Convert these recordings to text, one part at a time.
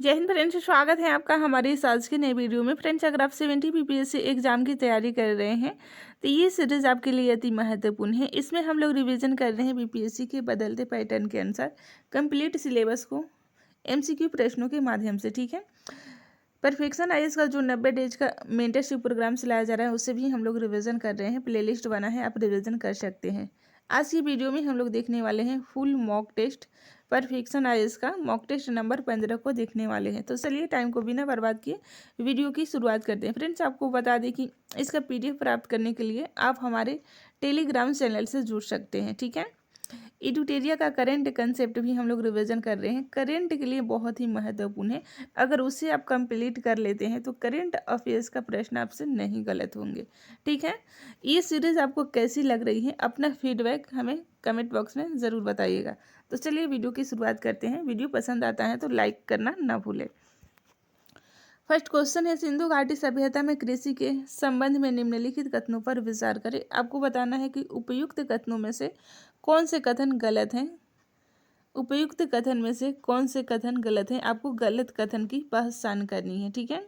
जय हिंद फ्रेंड्स, स्वागत है आपका हमारी इस आज की नई वीडियो में। फ्रेंड्स, अगर आप 70 बीपीएससी एग्जाम की तैयारी कर रहे हैं तो ये सीरीज आपके लिए अति महत्वपूर्ण है। इसमें हम लोग रिवीजन कर रहे हैं बीपीएससी के बदलते पैटर्न के अनुसार कंप्लीट सिलेबस को एमसीक्यू प्रश्नों के माध्यम से। ठीक है, परफेक्शन आईएएस का जो 90 डेज का मेंटरशिप प्रोग्राम चलाया जा रहा है उससे भी हम लोग रिवीजन कर रहे हैं। प्लेलिस्ट बना है, आप रिवीजन कर सकते हैं। आज की वीडियो में हम लोग देखने वाले हैं full mock test perfection IAS का मॉक टेस्ट नंबर 15 को देखने वाले हैं। तो चलिए टाइम को बिना बर्बाद किए वीडियो की शुरुआत करते हैं। फ्रेंड्स, आपको बता दें कि इसका पीडीएफ प्राप्त करने के लिए आप हमारे टेलीग्राम चैनल से जुड़ सकते हैं। ठीक है, एडुटेरिया का करेंट कंसेप्ट भी हम लोग रिवीजन कर रहे हैं। करेंट के लिए बहुत ही महत्वपूर्ण है, अगर उसे आप कंप्लीट कर लेते हैं तो करेंट अफेयर्स का प्रश्न आपसे नहीं गलत होंगे। ठीक है, ये सीरीज आपको कैसी लग रही है, अपना फीडबैक हमें कमेंट बॉक्स में ज़रूर बताइएगा। तो चलिए वीडियो की शुरुआत करते हैं। वीडियो पसंद आता है तो लाइक करना ना भूलें। फर्स्ट क्वेश्चन है, सिंधु घाटी सभ्यता में कृषि के संबंध में निम्नलिखित कथनों पर विचार करें। आपको बताना है कि उपयुक्त कथनों में से कौन से कथन गलत हैं। उपयुक्त कथन में से कौन से कथन गलत हैं, आपको गलत कथन की पहचान करनी है। ठीक है,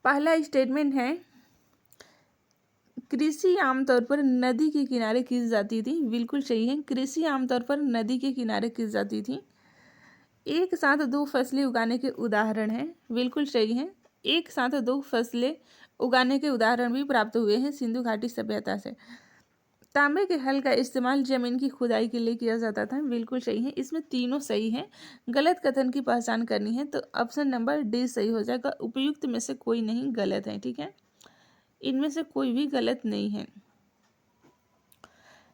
पहला स्टेटमेंट है, कृषि आमतौर पर नदी के किनारे की जाती थी। बिल्कुल सही है, कृषि आमतौर पर नदी के किनारे की जाती थी। एक साथ दो फसलें उगाने के उदाहरण हैं। बिल्कुल सही है, एक साथ दो फसलें उगाने के उदाहरण भी प्राप्त हुए हैं सिंधु घाटी सभ्यता से। तांबे के हल का इस्तेमाल जमीन की खुदाई के लिए किया जाता था। बिल्कुल सही है, इसमें तीनों सही हैं। गलत कथन की पहचान करनी है तो ऑप्शन नंबर डी सही हो जाएगा। उपयुक्त में से कोई नहीं गलत है। ठीक है, इनमें से कोई भी गलत नहीं है।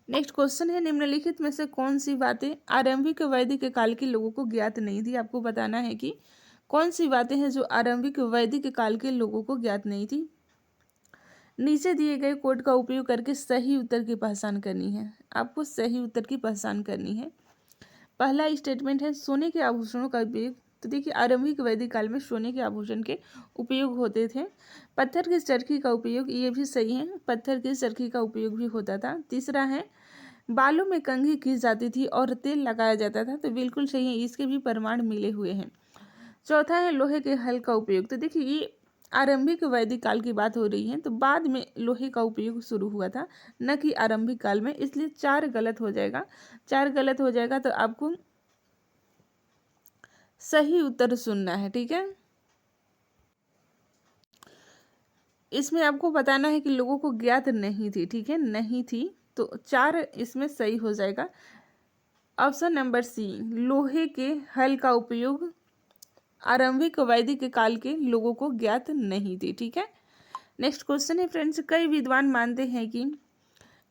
नेक्स्ट क्वेश्चन है, निम्नलिखित में से कौन सी बातें आरंभिक वैदिक काल के लोगों को ज्ञात नहीं थी। आपको बताना है कि कौन सी बातें हैं जो आरंभिक वैदिक काल के लोगों को ज्ञात नहीं थी। नीचे दिए गए कोड का उपयोग करके सही उत्तर की पहचान करनी है। आपको सही उत्तर की पहचान करनी है। पहला स्टेटमेंट है, सोने के आभूषणों का उपयोग। तो देखिए, आरंभिक वैदिक काल में सोने के आभूषण के उपयोग होते थे। पत्थर की चरखी का उपयोग, ये भी सही है, पत्थर की चरखी का उपयोग भी होता था। तीसरा है, बालों में कंघी की जाती थी और तेल लगाया जाता था। तो बिल्कुल सही है, इसके भी प्रमाण मिले हुए हैं। चौथा है, लोहे के हल का उपयोग। तो देखिए, ये आरंभिक वैदिक काल की बात हो रही है, तो बाद में लोहे का उपयोग शुरू हुआ था, न कि आरंभिक काल में। इसलिए 4 गलत हो जाएगा। 4 गलत हो जाएगा तो आपको सही उत्तर सुनना है। ठीक है, इसमें आपको बताना है कि लोगों को ज्ञात नहीं थी। ठीक है, नहीं थी, तो 4 इसमें सही हो जाएगा। ऑप्शन नंबर सी, लोहे के हल का उपयोग आरंभिक वैदिक काल के लोगों को ज्ञात नहीं थी। ठीक है, नेक्स्ट क्वेश्चन है फ्रेंड्स, कई विद्वान मानते हैं कि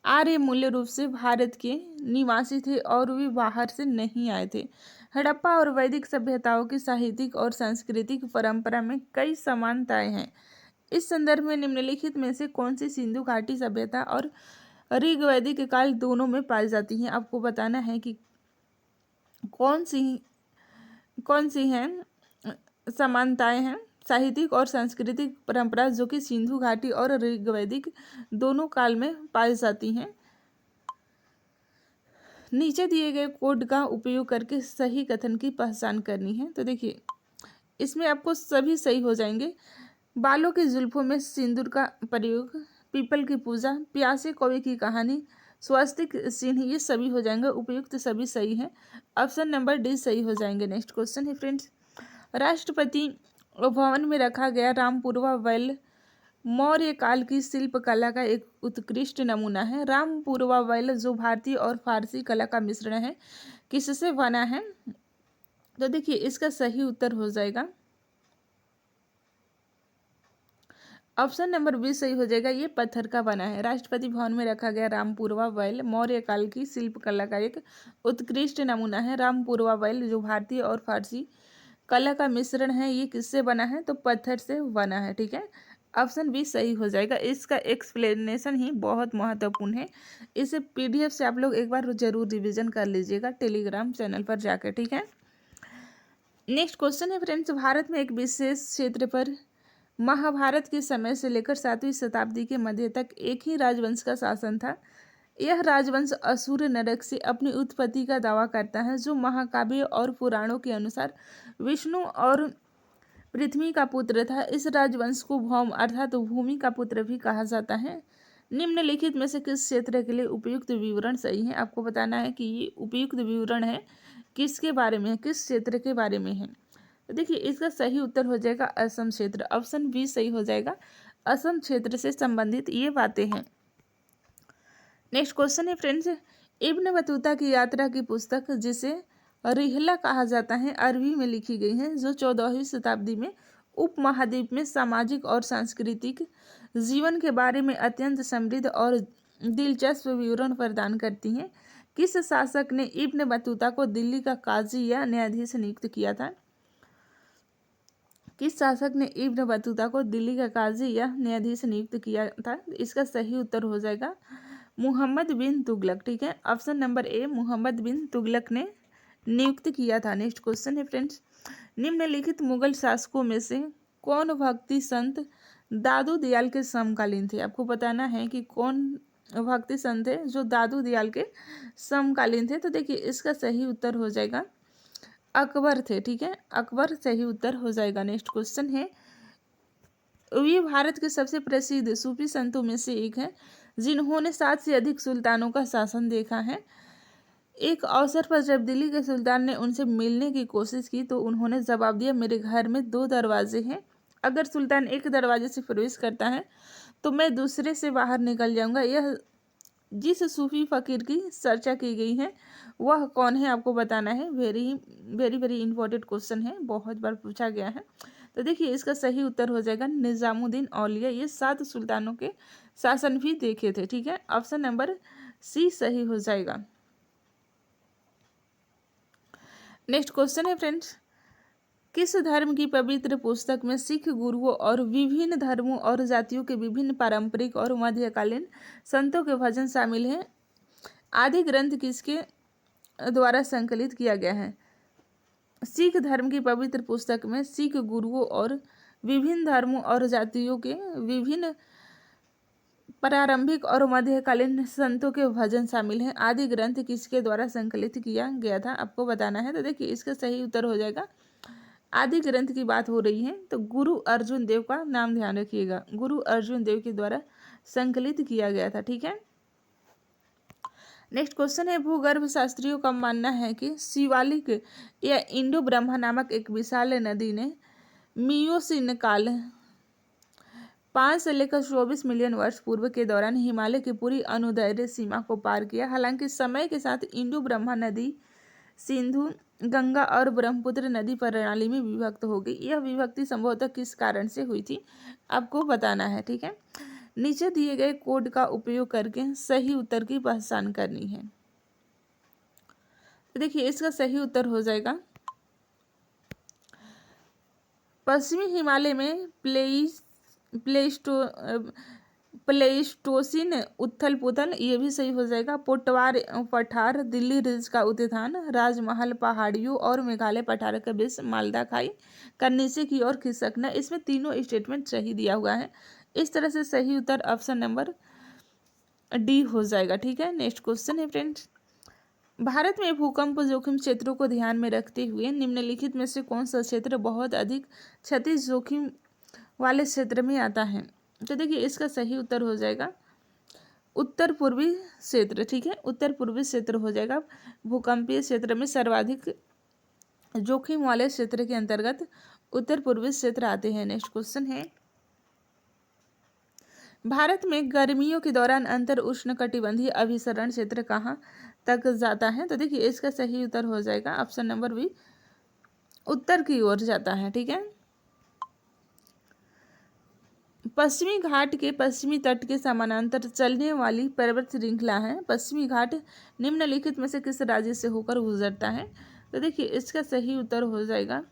आर्य मूल्य रूप से भारत के निवासी थे और वे बाहर से नहीं आए थे। हड़प्पा और वैदिक सभ्यताओं की साहित्यिक और सांस्कृतिक परंपरा में कई समानताएं हैं। इस संदर्भ में निम्नलिखित में से कौन सी सिंधु घाटी सभ्यता और ऋग वैदिक काल दोनों में पाई जाती हैं। आपको बताना है कि कौन सी हैं समानताएं हैं। साहित्यिक और सांस्कृतिक परंपरा जो कि सिंधु घाटी और ऋग वैदिक दोनों काल में पाई जाती हैं। नीचे दिए गए कोड का उपयोग करके सही कथन की पहचान करनी है। तो देखिए, इसमें आपको सभी सही हो जाएंगे। बालों की जुल्फों में सिंदूर का प्रयोग, पीपल की पूजा, प्यासे कौवे की कहानी, स्वास्तिक चिन्ह, ये सभी हो जाएंगे। उपयुक्त सभी सही है। ऑप्शन नंबर डी सही हो जाएंगे। नेक्स्ट क्वेश्चन है फ्रेंड्स, राष्ट्रपति भवन में रखा गया रामपुरवा वेल मौर्य काल की शिल्प कला का एक उत्कृष्ट नमूना है। रामपुरवा वेल जो भारतीय और फारसी कला का मिश्रण है, किससे बना है। तो देखिए, इसका सही उत्तर हो जाएगा ऑप्शन नंबर बी सही हो जाएगा। ये पत्थर का बना है। राष्ट्रपति भवन में रखा गया रामपुरवा वेल मौर्य काल की शिल्प कला का एक उत्कृष्ट नमूना है। रामपुरवा वेल जो भारतीय और फारसी कला का मिश्रण है, ये किससे बना है, तो पत्थर से बना है। ठीक है, ऑप्शन बी सही हो जाएगा। इसका एक्सप्लेनेशन ही बहुत महत्वपूर्ण है। इसे पीडीएफ से आप लोग एक बार जरूर रिवीजन कर लीजिएगा टेलीग्राम चैनल पर जाकर। ठीक है, नेक्स्ट क्वेश्चन है फ्रेंड्स, भारत में एक विशेष क्षेत्र पर महाभारत के समय से लेकर 7वीं शताब्दी के मध्य तक एक ही राजवंश का शासन था। यह राजवंश असुर नरक से अपनी उत्पत्ति का दावा करता है, जो महाकाव्य और पुराणों के अनुसार विष्णु और पृथ्वी का पुत्र था। इस राजवंश को भौम अर्थात भूमि का पुत्र भी कहा जाता है। निम्नलिखित में से किस क्षेत्र के लिए उपयुक्त विवरण सही है? आपको बताना है कि ये उपयुक्त विवरण है किसके बारे में है, किस क्षेत्र के बारे में है। तो देखिए इसका सही उत्तर हो जाएगा असम क्षेत्र। ऑप्शन बी सही हो जाएगा। असम क्षेत्र से संबंधित ये बातें हैं। नेक्स्ट क्वेश्चन है फ्रेंड्स, इब्न बतूता की यात्रा की पुस्तक, जिसे रिहला कहा जाता है, अरबी में लिखी गई है, जो 14वीं शताब्दी में उपमहाद्वीप में सामाजिक और सांस्कृतिक जीवन के बारे में अत्यंत समृद्ध और दिलचस्प विवरण प्रदान करती हैं। किस शासक ने इब्न बतूता को दिल्ली का काजी या न्यायाधीश नियुक्त किया था? किस शासक ने इब्न बतूता को दिल्ली का काजी या न्यायाधीश नियुक्त किया था? इसका सही उत्तर हो जाएगा मुहम्मद बिन तुगलक। ठीक है, ऑप्शन नंबर ए मुहम्मद बिन तुगलक ने नियुक्त किया था। नेक्स्ट क्वेश्चन है फ्रेंड्स, निम्नलिखित मुगल शासकों में से कौन भक्ति संत दादू दयाल के समकालीन थे? आपको बताना है कि कौन भक्ति संत थे जो दादू दयाल के समकालीन थे। तो देखिए इसका सही उत्तर हो जाएगा अकबर थे। ठीक है, अकबर सही उत्तर हो जाएगा। नेक्स्ट क्वेश्चन है, वे भारत के सबसे प्रसिद्ध सूफी संतों में से एक हैं, जिन्होंने 7 से अधिक सुल्तानों का शासन देखा है। एक अवसर पर जब दिल्ली के सुल्तान ने उनसे मिलने की कोशिश की तो उन्होंने जवाब दिया, मेरे घर में 2 दरवाजे हैं, अगर सुल्तान एक दरवाजे से प्रवेश करता है तो मैं दूसरे से बाहर निकल जाऊंगा। यह जिस सूफी फकीर की चर्चा की गई है वह कौन है? आपको बताना है। Very very very important question है, बहुत बार पूछा गया है। तो देखिए इसका सही उत्तर हो जाएगा निजामुद्दीन औलिया। ये 7 सुल्तानों के शासन भी देखे थे। ठीक है, ऑप्शन नंबर सी सही हो जाएगा। नेक्स्ट क्वेश्चन है फ्रेंड्स, किस धर्म की पवित्र पुस्तक में सिख गुरुओं और विभिन्न धर्मों और जातियों के विभिन्न पारंपरिक और मध्यकालीन संतों के भजन शामिल हैं? आदि ग्रंथ किसके द्वारा संकलित किया गया है? सिख धर्म की पवित्र पुस्तक में सिख गुरुओं और विभिन्न धर्मों और जातियों के विभिन्न प्रारंभिक और मध्यकालीन संतों के भजन शामिल हैं। आदि ग्रंथ किसके द्वारा संकलित किया गया था? आपको बताना है। तो देखिए इसका सही उत्तर हो जाएगा, आदि ग्रंथ की बात हो रही है तो गुरु अर्जुन देव का नाम ध्यान रखिएगा, गुरु अर्जुन देव के द्वारा संकलित किया गया था। ठीक है, नेक्स्ट क्वेश्चन है, भूगर्भ शास्त्रियों का मानना है कि शिवालिक या इंडो ब्रह्मा नामक एक विशाल नदी ने मियोसीन काल 5 से लेकर 24 मिलियन वर्ष पूर्व के दौरान हिमालय की पूरी अनुदैर्ध्य सीमा को पार किया। हालांकि समय के साथ इंडो ब्रह्मा नदी सिंधु, गंगा और ब्रह्मपुत्र नदी प्रणाली में विभक्त हो गई। यह विभक्ति संभवतः किस कारण से हुई थी? आपको बताना है। ठीक है, नीचे दिए गए कोड का उपयोग करके सही उत्तर की पहचान करनी है। तो देखिए इसका सही उत्तर हो जाएगा पश्चिमी हिमालय में प्लेइस्टोसिन उथल पुथल, ये भी सही हो जाएगा। पोटवार पठार, दिल्ली रिज का उत्थान, राजमहल पहाड़ियों और मेघालय पठार के बीच मालदा खाई का नीचे की ओर खिसकना, इसमें तीनों स्टेटमेंट सही दिया हुआ है। इस तरह से सही उत्तर ऑप्शन नंबर डी हो जाएगा। ठीक है, नेक्स्ट क्वेश्चन है फ्रेंड्स, भारत में भूकंप जोखिम क्षेत्रों को ध्यान में रखते हुए निम्नलिखित में से कौन सा क्षेत्र बहुत अधिक क्षति जोखिम वाले क्षेत्र में आता है? तो देखिए इसका सही उत्तर हो जाएगा उत्तर पूर्वी क्षेत्र। ठीक है, उत्तर पूर्वी क्षेत्र हो जाएगा। भूकंपीय क्षेत्र में सर्वाधिक जोखिम वाले क्षेत्र के अंतर्गत उत्तर पूर्वी क्षेत्र आते हैं। नेक्स्ट क्वेश्चन है, भारत में गर्मियों के दौरान अंतर उष्णकटिबंधीय अभिसरण क्षेत्र कहाँ तक जाता है? तो देखिए इसका सही उत्तर हो जाएगा ऑप्शन नंबर बी, उत्तर की ओर जाता है। ठीक है, पश्चिमी घाट के पश्चिमी तट के समानांतर चलने वाली पर्वत श्रृंखला है। पश्चिमी घाट निम्नलिखित में से किस राज्य से होकर गुजरता है? तो देखिए इसका सही उत्तर हो जाएगा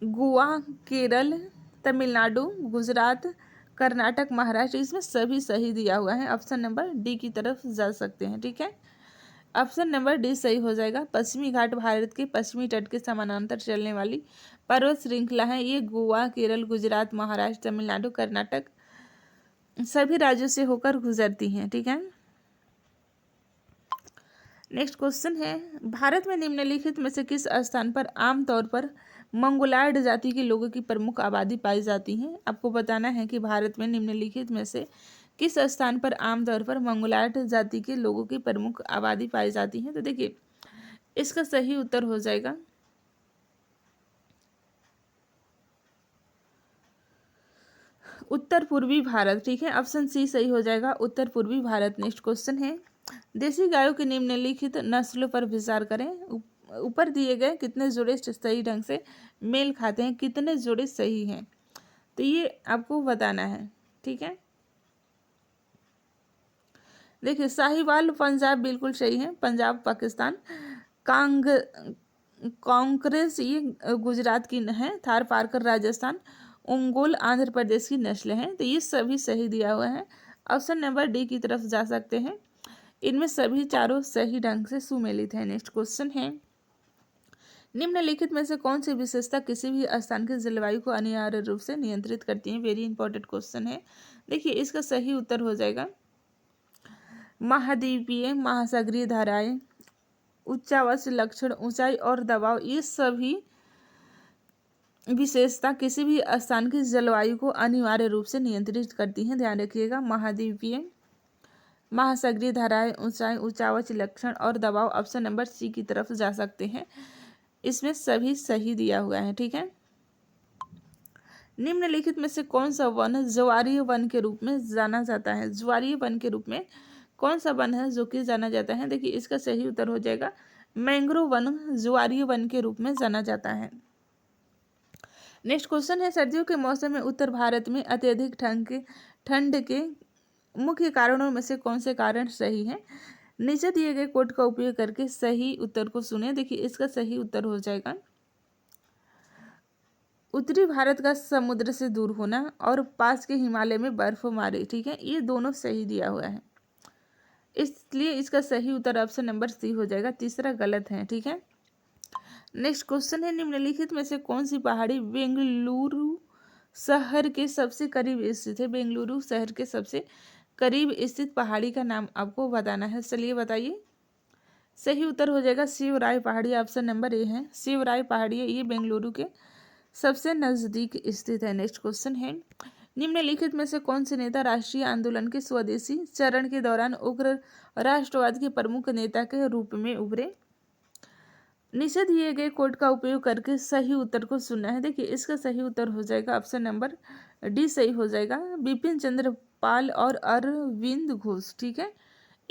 गोवा, केरल, तमिलनाडु, गुजरात, कर्नाटक, महाराष्ट्र, इसमें सभी सही दिया हुआ है। ऑप्शन नंबर डी की तरफ जा सकते हैं। ठीक है, ऑप्शन नंबर डी सही हो जाएगा। पश्चिमी घाट भारत के पश्चिमी तट के समानांतर चलने वाली पर्वत श्रृंखला है। ये गोवा, केरल, गुजरात, महाराष्ट्र, तमिलनाडु, कर्नाटक सभी राज्यों से होकर गुजरती हैं। ठीक है, नेक्स्ट क्वेश्चन है, भारत में निम्नलिखित में से किस स्थान पर आमतौर पर मंगोलायड जाति के लोगों की प्रमुख आबादी पाई जाती है। आपको बताना है कि भारत में निम्नलिखित में से किस स्थान पर आमतौर पर मंगोलायड जाति के लोगों की प्रमुख आबादी पाई जाती है। तो देखिए इसका सही उत्तर हो जाएगा उत्तर पूर्वी भारत। ठीक है, ऑप्शन सी सही हो जाएगा, उत्तर पूर्वी भारत। नेक्स्ट क्वेश्चन है, देसी गायों की निम्नलिखित नस्लों पर विचार करें। ऊपर दिए गए कितने जोड़े सही ढंग से मेल खाते हैं, कितने जोड़े सही हैं, तो ये आपको बताना है। ठीक है, देखिए साहिवाल पंजाब बिल्कुल सही है, पंजाब पाकिस्तान। कांग कांग्रेस ये गुजरात की है, थार पारकर राजस्थान, ओंगोल आंध्र प्रदेश की नस्लें हैं। तो ये सभी सही दिया हुआ है, ऑप्शन नंबर डी की तरफ जा सकते हैं। इनमें सभी चारों सही ढंग से सुमेलित हैं। नेक्स्ट क्वेश्चन है, निम्नलिखित में से कौन सी विशेषता किसी भी स्थान की जलवायु को अनिवार्य रूप से नियंत्रित करती है। वेरी इंपॉर्टेंट क्वेश्चन है। देखिए इसका सही उत्तर हो जाएगा महाद्वीपीय महासागरीय धाराएं, उच्चावच लक्षण, ऊंचाई और दबाव, ये सभी विशेषता किसी भी स्थान की जलवायु को अनिवार्य रूप से नियंत्रित करती हैं। ध्यान रखिएगा, महाद्वीपीय महासागरीय धाराएं, ऊंचाई, उच्चावच लक्षण और दबाव, ऑप्शन नंबर सी की तरफ जा सकते हैं। इसमें सभी सही दिया हुआ है। ठीक है, निम्नलिखित में से कौन सा वन ज्वारीय वन के रूप में जाना जाता है। ज्वारीय वन के रूप में कौन सा वन है जो कि जाना जाता है। देखिए इसका सही उत्तर हो जाएगा मैंग्रोव वन ज्वारीय वन के रूप में जाना जाता है। नेक्स्ट क्वेश्चन है, सर्दियों के मौसम में उत्तर भारत में अत्यधिक ठंड के मुख्य कारणों में से कौन से कारण सही हैं। नीचे दिए गए कोड का उपयोग करके सही उत्तर को सुने। देखिए इसका सही उत्तर हो जाएगा उत्तरी भारत का समुद्र से दूर होना और पास के हिमालय में बर्फबारी। ठीक है, ये दोनों सही दिया हुआ है, इसलिए इसका सही उत्तर ऑप्शन नंबर सी हो जाएगा, तीसरा गलत है। ठीक है, नेक्स्ट क्वेश्चन है, निम्नलिखित में से कौन सी पहाड़ी बेंगलुरु शहर के सबसे करीब स्थित है। बेंगलुरु शहर के सबसे करीब स्थित पहाड़ी का नाम आपको बताना है। चलिए बताइए, सही उत्तर हो जाएगा शिवराय पहाड़ी, ऑप्शन नंबर ए है, शिवराय पहाड़ी है, ये बेंगलुरु के सबसे नजदीक स्थित है। नेक्स्ट क्वेश्चन है, निम्नलिखित में से कौन से नेता राष्ट्रीय आंदोलन के स्वदेशी चरण के दौरान उग्र राष्ट्रवाद के प्रमुख नेता के रूप में उभरे। नीचे दिए गए कोड का उपयोग करके सही उत्तर को सुनना है। देखिए इसका सही उत्तर हो जाएगा ऑप्शन नंबर डी सही हो जाएगा, बिपिन चंद्र पाल और अरविंद घोष। ठीक है,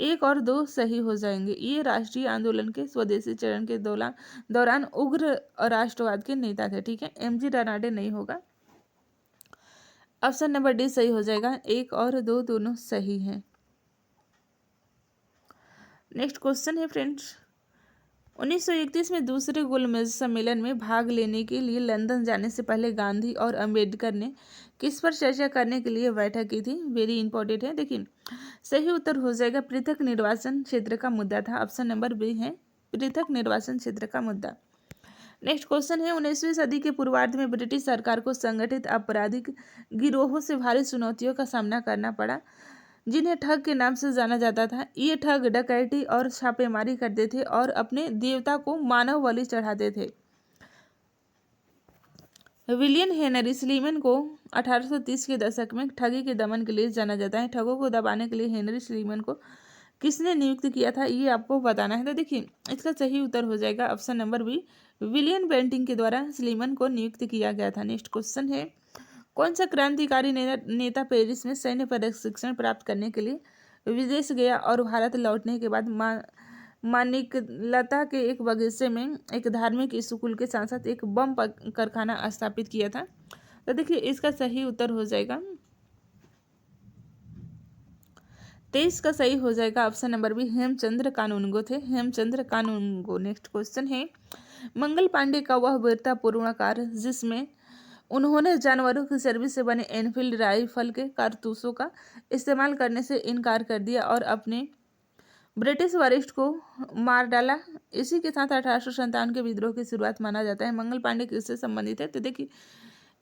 एक और दो सही हो जाएंगे। ये राष्ट्रीय आंदोलन के स्वदेशी चरण के दौरान उग्र राष्ट्रवाद के नेता थे। ठीक है, एमजी रनाडे नहीं होगा, ऑप्शन नंबर डी सही हो जाएगा, एक और दो दोनों सही हैं। नेक्स्ट क्वेश्चन है फ्रेंड्स, 1931 में दूसरे गोलमेज सम्मेलन में भाग लेने के लिए लंदन जाने से पहले गांधी और अंबेडकर ने किस पर चर्चा करने के लिए बैठक की थी। वेरी इंपॉर्टेंट है। देखिए सही उत्तर हो जाएगा पृथक निर्वाचन क्षेत्र का मुद्दा था, ऑप्शन नंबर बी है, पृथक निर्वाचन क्षेत्र का मुद्दा। नेक्स्ट क्वेश्चन है, 19वीं सदी के पूर्वार्ध में ब्रिटिश सरकार को संगठित आपराधिक गिरोहों से भारी चुनौतियों का सामना करना पड़ा, जिन्हें ठग के नाम से जाना जाता था। ये ठग डकैती और छापेमारी करते थे और अपने देवता को मानव बलि चढ़ाते थे। विलियम हेनरी स्लीमन को 1830 के दशक में ठगी के दमन के लिए जाना जाता है। ठगों को दबाने के लिए हेनरी स्लीमन को किसने नियुक्त किया था, ये आपको बताना है। तो देखिए इसका सही उत्तर हो जाएगा option number B, William Bentinck के द्वारा स्लीमन को नियुक्त किया गया था। नेक्स्ट क्वेश्चन है, कौन सा क्रांतिकारी नेता पेरिस में सैन्य प्रशिक्षण प्राप्त करने के लिए विदेश गया और भारत लौटने के बाद मानिकलता के एक बगीचे में एक धार्मिक स्कूल के साथ साथ एक बम कारखाना स्थापित किया था। तो देखिए इसका सही उत्तर हो जाएगा 23 का सही हो जाएगा ऑप्शन नंबर बी, हेमचंद्र कानूनगो थे, हेमचंद्र कानूनगो। नेक्स्ट क्वेश्चन है, मंगल पांडे का वह वीरतापूर्ण कार्य जिसमें उन्होंने जानवरों की चर्बी से बने एनफील्ड राइफल के कारतूसों का इस्तेमाल करने से इनकार कर दिया और अपने ब्रिटिश वरिष्ठ को मार डाला, इसी के साथ 1857 के विद्रोह की शुरुआत माना जाता है। मंगल पांडे किससे संबंधित है। तो देखिए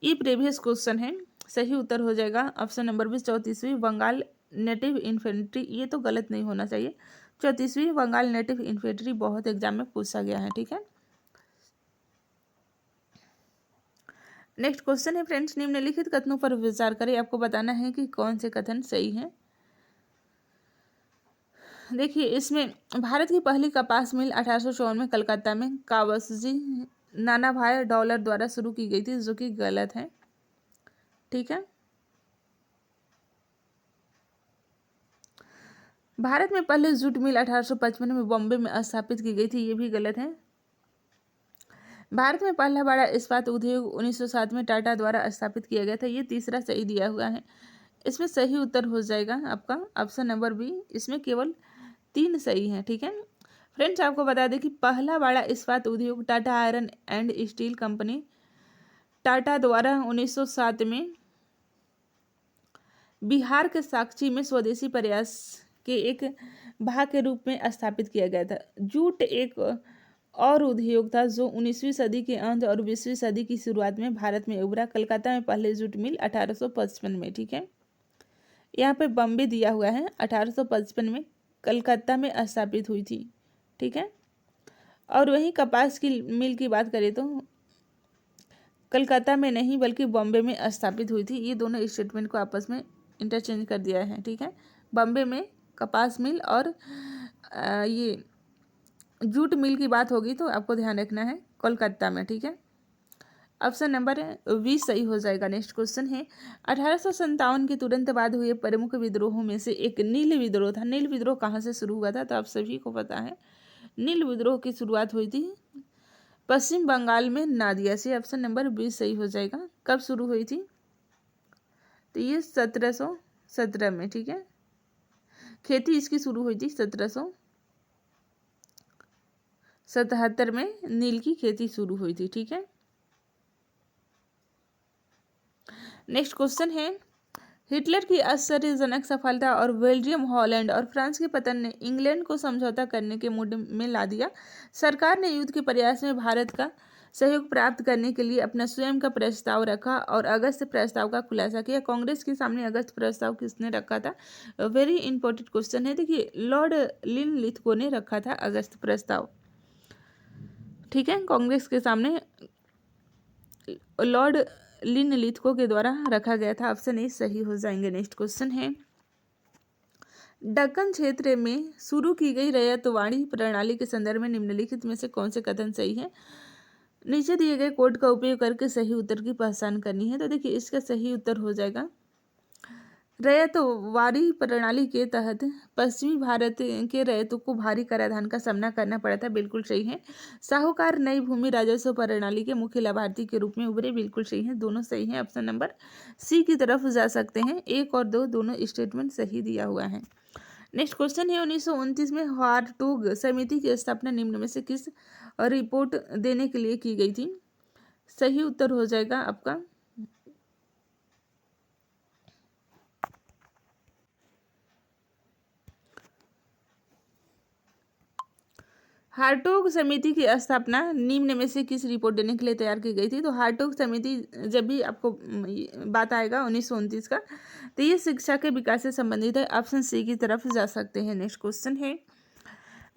ये प्रीवियस क्वेश्चन है, सही उत्तर हो जाएगा ऑप्शन नंबर 20 34वीं बंगाल नेटिव इन्फेंट्री। ये तो गलत नहीं होना चाहिए। 34वीं बंगाल नेटिव इन्फेंट्री बहुत एग्जाम में पूछा गया है, ठीक है। नेक्स्ट क्वेश्चन है फ्रेंड्स, निम्नलिखित कथनों पर विचार करें। आपको बताना है कि कौन से कथन सही हैं। देखिए, इसमें भारत की पहली कपास मिल 1854 में कलकत्ता में कावसजी नानाभाई डॉलर द्वारा शुरू की गई थी, जो कि गलत है, ठीक है। भारत में पहले जूट मिल 1855 में बॉम्बे में स्थापित की गई थी, ये भी गलत है। भारत में पहला बड़ा इस्पात उद्योग 1907 में टाटा द्वारा स्थापित किया गया था, ये तीसरा सही दिया हुआ है। इसमें सही उत्तर हो जाएगा आपका ऑप्शन नंबर बी। इसमें केवल 3 सही हैं, ठीक है। फ्रेंड्स, आपको बता दें कि पहला बड़ा इस्पात उद्योग Tata iron and steel company Tata द्वारा 1907 में बिहार के साक्ची में स्वदेशी प्रयास के एक भाग के रूप में स्थापित किया गया था। जूट एक और उद्योग था जो 19वीं सदी के अंत और 20वीं सदी की शुरुआत में भारत में उभरा। कलकत्ता में पहले जूट मिल 1855 में, ठीक है। यहाँ पे बॉम्बे दिया हुआ है, 1855 में कलकत्ता में स्थापित हुई थी, ठीक है। और वहीं कपास की मिल की बात करें तो कलकत्ता में नहीं बल्कि बॉम्बे में स्थापित हुई थी। ये दोनों स्टेटमेंट को आपस में इंटरचेंज कर दिया है, ठीक है। बॉम्बे में कपास मिल और ये जूट मिल की बात होगी तो आपको ध्यान रखना है कोलकाता में, ठीक है। ऑप्शन नंबर 20 सही हो जाएगा। नेक्स्ट क्वेश्चन है, 1857 के तुरंत बाद हुए प्रमुख विद्रोहों में से एक नील विद्रोह था। नील विद्रोह कहाँ से शुरू हुआ था? तो आप सभी को पता है, नील विद्रोह की शुरुआत हुई थी पश्चिम बंगाल में नादिया से। ऑप्शन नंबर 20 सही हो जाएगा। कब शुरू हुई थी? तो ये 1717 में, ठीक है। खेती इसकी शुरू हुई थी 1777 में नील की खेती शुरू हुई थी, ठीक है। नेक्स्ट क्वेश्चन है, हिटलर की आश्चर्यजनक सफलता और बेल्जियम, हॉलैंड और फ्रांस के पतन ने इंग्लैंड को समझौता करने के मूड में ला दिया। सरकार ने युद्ध के प्रयास में भारत का सहयोग प्राप्त करने के लिए अपना स्वयं का प्रस्ताव रखा और अगस्त प्रस्ताव का खुलासा किया। कांग्रेस के सामने अगस्त प्रस्ताव किसने रखा था? वेरी इंपॉर्टेंट क्वेश्चन है। देखिए, लॉर्ड लिनलिथगो ने रखा था अगस्त प्रस्ताव, ठीक है। कांग्रेस के सामने लॉर्ड लिनलिथगो के द्वारा रखा गया था। ऑप्शन ए सही हो जाएंगे। नेक्स्ट क्वेश्चन है, दक्कन क्षेत्र में शुरू की गई रैयतवाड़ी प्रणाली के संदर्भ में निम्नलिखित में से कौन से कथन सही है? नीचे दिए गए कोड का उपयोग करके सही उत्तर की पहचान करनी है। तो देखिए, इसका सही उत्तर हो जाएगा, रैयतवाड़ी प्रणाली के तहत पश्चिमी भारत के रैयतों को भारी कराधान का सामना करना पड़ा था। बिल्कुल सही है। साहूकार नई भूमि राजस्व प्रणाली के मुख्य लाभार्थी के रूप में उभरे। बिल्कुल सही है, दोनों सही हैं। ऑप्शन नंबर सी की तरफ जा सकते हैं। 1 और 2 दोनों स्टेटमेंट सही दिया हुआ है। नेक्स्ट क्वेश्चन है, 1929 में हार्टोग समिति की स्थापना निम्न में से किस रिपोर्ट देने के लिए की गई थी? सही उत्तर हो जाएगा आपका हार्टोग समिति की स्थापना निम्न में से किस रिपोर्ट देने के लिए तैयार की गई थी? तो हार्टोग समिति जब भी आपको बात आएगा 1929 का, तो ये शिक्षा के विकास से संबंधित है। ऑप्शन सी की तरफ जा सकते हैं। नेक्स्ट क्वेश्चन है,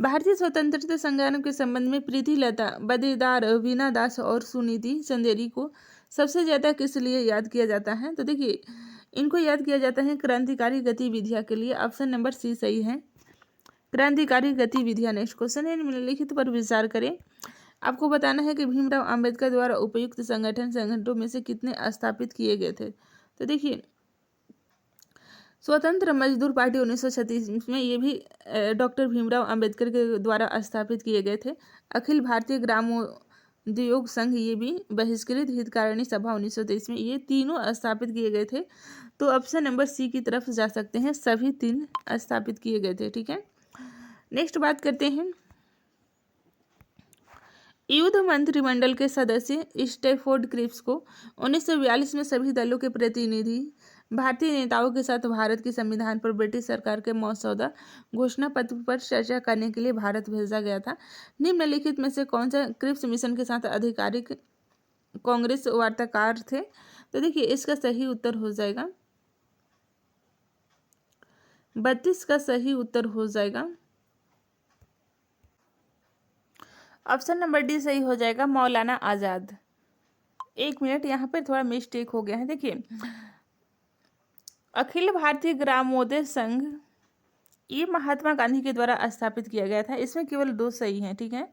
भारतीय स्वतंत्रता संग्राम के संबंध में प्रीति लता बदेदार, वीना दास और सुनीति चंदेरी को सबसे ज़्यादा किस लिए याद किया जाता है? तो देखिए, इनको याद किया जाता है क्रांतिकारी गतिविधियाँ के लिए। ऑप्शन नंबर सी सही है, क्रांतिकारी गतिविधियाँ। नेक्स्ट क्वेश्चन है, निम्नलिखित पर विचार करें। आपको बताना है कि भीमराव अंबेडकर द्वारा उपयुक्त संगठनों में से कितने स्थापित किए गए थे? तो देखिए, स्वतंत्र मजदूर पार्टी 1936 में, ये भी डॉक्टर भीमराव अंबेडकर के द्वारा स्थापित किए गए थे। अखिल भारतीय ग्रामोद्योग संघ, ये भी बहिष्कृत हितकारिणी सभा 1923 में, ये तीनों स्थापित किए गए थे। तो ऑप्शन नंबर सी की तरफ जा सकते हैं, सभी 3 स्थापित किए गए थे, ठीक है। नेक्स्ट बात करते हैं, युद्ध मंत्रिमंडल के सदस्य स्टैफोर्ड क्रिप्स को 1942 में सभी दलों के प्रतिनिधि भारतीय नेताओं के साथ भारत के संविधान पर ब्रिटिश सरकार के मसौदा घोषणा पत्र पर चर्चा करने के लिए भारत भेजा गया था। निम्नलिखित में से कौन सा क्रिप्स मिशन के साथ आधिकारिक कांग्रेस वार्ताकार थे? तो देखिए इसका सही उत्तर हो जाएगा 32 का सही उत्तर हो जाएगा ऑप्शन नंबर डी सही हो जाएगा मौलाना आज़ाद। 1 मिनट, यहाँ पर थोड़ा मिस्टेक हो गया है। देखिए अखिल भारतीय ग्रामोदय संघ ये महात्मा गांधी के द्वारा स्थापित किया गया था। इसमें केवल 2 सही हैं, ठीक है।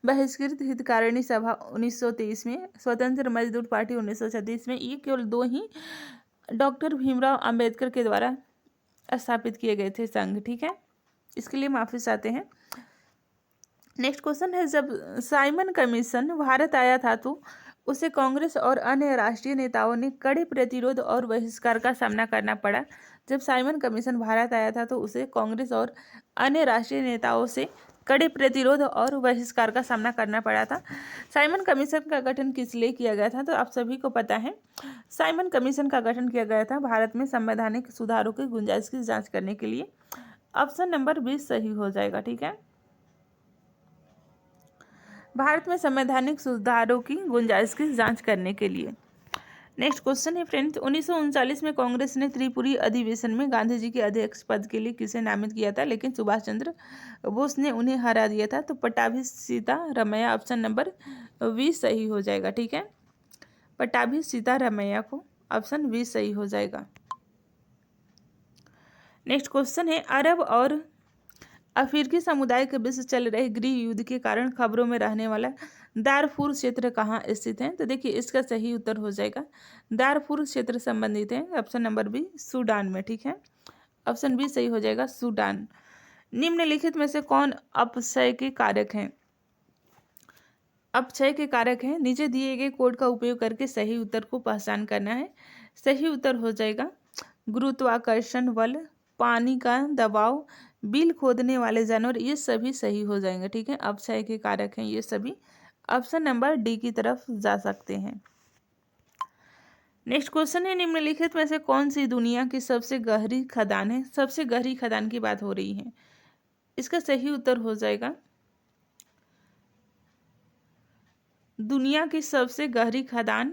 बहिष्कृत हितकारिणी सभा 1923 में, स्वतंत्र मजदूर पार्टी 1936 में, ये केवल 2 ही डॉक्टर भीमराव अंबेडकर के द्वारा स्थापित किए गए थे संघ, ठीक है। इसके लिए माफी चाहते हैं। नेक्स्ट क्वेश्चन है, जब साइमन कमीशन भारत आया था तो उसे कांग्रेस और अन्य राष्ट्रीय नेताओं ने कड़े प्रतिरोध और बहिष्कार का सामना करना पड़ा। जब साइमन कमीशन भारत आया था तो उसे कांग्रेस और अन्य राष्ट्रीय नेताओं से कड़े प्रतिरोध और बहिष्कार का सामना करना पड़ा था। साइमन कमीशन का गठन किस लिए किया गया था? तो आप सभी को पता है साइमन कमीशन का गठन किया गया था भारत में संवैधानिक सुधारों की गुंजाइश की जांच करने के लिए। ऑप्शन नंबर 20 सही हो जाएगा, ठीक है। भारत में संवैधानिक सुधारों की गुंजाइश की जांच करने के लिए। नेक्स्ट क्वेश्चन है फ्रेंड्स, 1939 में कांग्रेस ने त्रिपुरी अधिवेशन में गांधी जी के अध्यक्ष पद के लिए किसे नामित किया था, लेकिन सुभाष चंद्र बोस ने उन्हें हरा दिया था? तो पट्टाभी सीतारमैया। ऑप्शन नंबर 20 सही हो जाएगा, ठीक है। पट्टाभी सीतारमैया को ऑप्शन 20 सही हो जाएगा। नेक्स्ट क्वेश्चन है, अरब और अफ्रीकी समुदाय के बीच चल रहे गृह युद्ध के कारण खबरों में रहने वाला दारफूर क्षेत्र कहाँ स्थित है? तो देखिए इसका सही उत्तर हो जाएगा दारफूर क्षेत्र संबंधित है ऑप्शन नंबर बी सूडान में, ठीक है। ऑप्शन बी सही हो जाएगा सूडान। निम्नलिखित में से कौन अपक्षय के कारक हैं? अपक्षय के कारक हैं। नीचे दिए गए कोड का उपयोग करके सही उत्तर को पहचान करना है। सही उत्तर हो जाएगा गुरुत्वाकर्षण बल, पानी का दबाव, बिल खोदने वाले जानवर, ये सभी सही हो जाएंगे, ठीक है। अपक्षय के कारक हैं ये सभी। ऑप्शन नंबर डी की तरफ जा सकते हैं। नेक्स्ट क्वेश्चन है, निम्नलिखित में से कौन सी दुनिया की सबसे गहरी खदान है? सबसे गहरी खदान की बात हो रही है। इसका सही उत्तर हो जाएगा दुनिया की सबसे गहरी खदान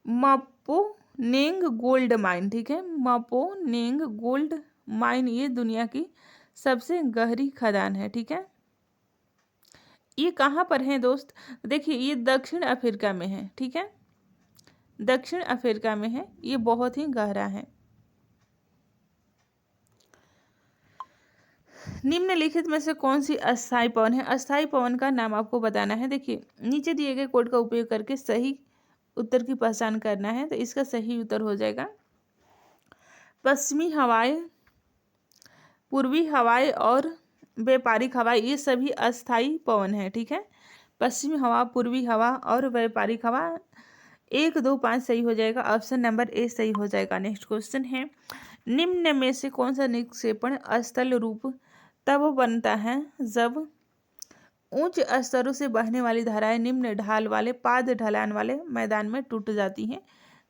मापोनेंग गोल्ड माइन, ठीक है। मापोनेंग गोल्ड माइन ये दुनिया की सबसे गहरी खदान है, ठीक है। ये कहाँ पर है दोस्त? देखिए ये दक्षिण अफ्रीका में है, ठीक है। दक्षिण अफ्रीका में है, ये बहुत ही गहरा है। निम्नलिखित में से कौन सी अस्थायी पवन है? अस्थायी पवन का नाम आपको बताना है। देखिए नीचे दिए गए कोड का उपयोग करके सही उत्तर की पहचान करना है। तो इसका सही उत्तर हो जाएगा पश्चिमी हवाएं, पूर्वी हवाएं और व्यापारिक हवा, ये सभी अस्थायी पवन है, ठीक है। पश्चिमी हवा, पूर्वी हवा और व्यापारिक हवा 1, 2, 5 सही हो जाएगा। ऑप्शन नंबर ए सही हो जाएगा। नेक्स्ट क्वेश्चन है, निम्न में से कौन सा निक्षेपण स्थल रूप तब बनता है जब उच्च स्तरों से बहने वाली धाराएं निम्न ढाल वाले पाद ढलान वाले मैदान में टूट जाती हैं?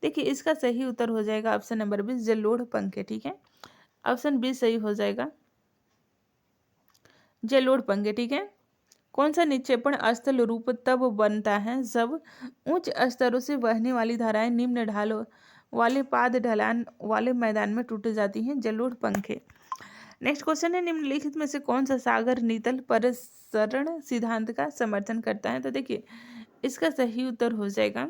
देखिए इसका सही उत्तर हो जाएगा ऑप्शन नंबर बी जलोढ़ पंखे, ठीक है। ऑप्शन बी सही हो जाएगा जलोढ़ पंखे, ठीक है। कौन सा निक्षेपण स्थल रूप तब बनता है जब उच्च स्तरों से बहने वाली धाराएं निम्न ढाल वाले पाद ढलान वाले मैदान में टूट जाती हैं? जलोढ़ पंखे। नेक्स्ट क्वेश्चन है, निम्नलिखित में से कौन सा सागर नीतल प्रसरण सिद्धांत का समर्थन करता है? तो देखिए इसका सही उत्तर हो जाएगा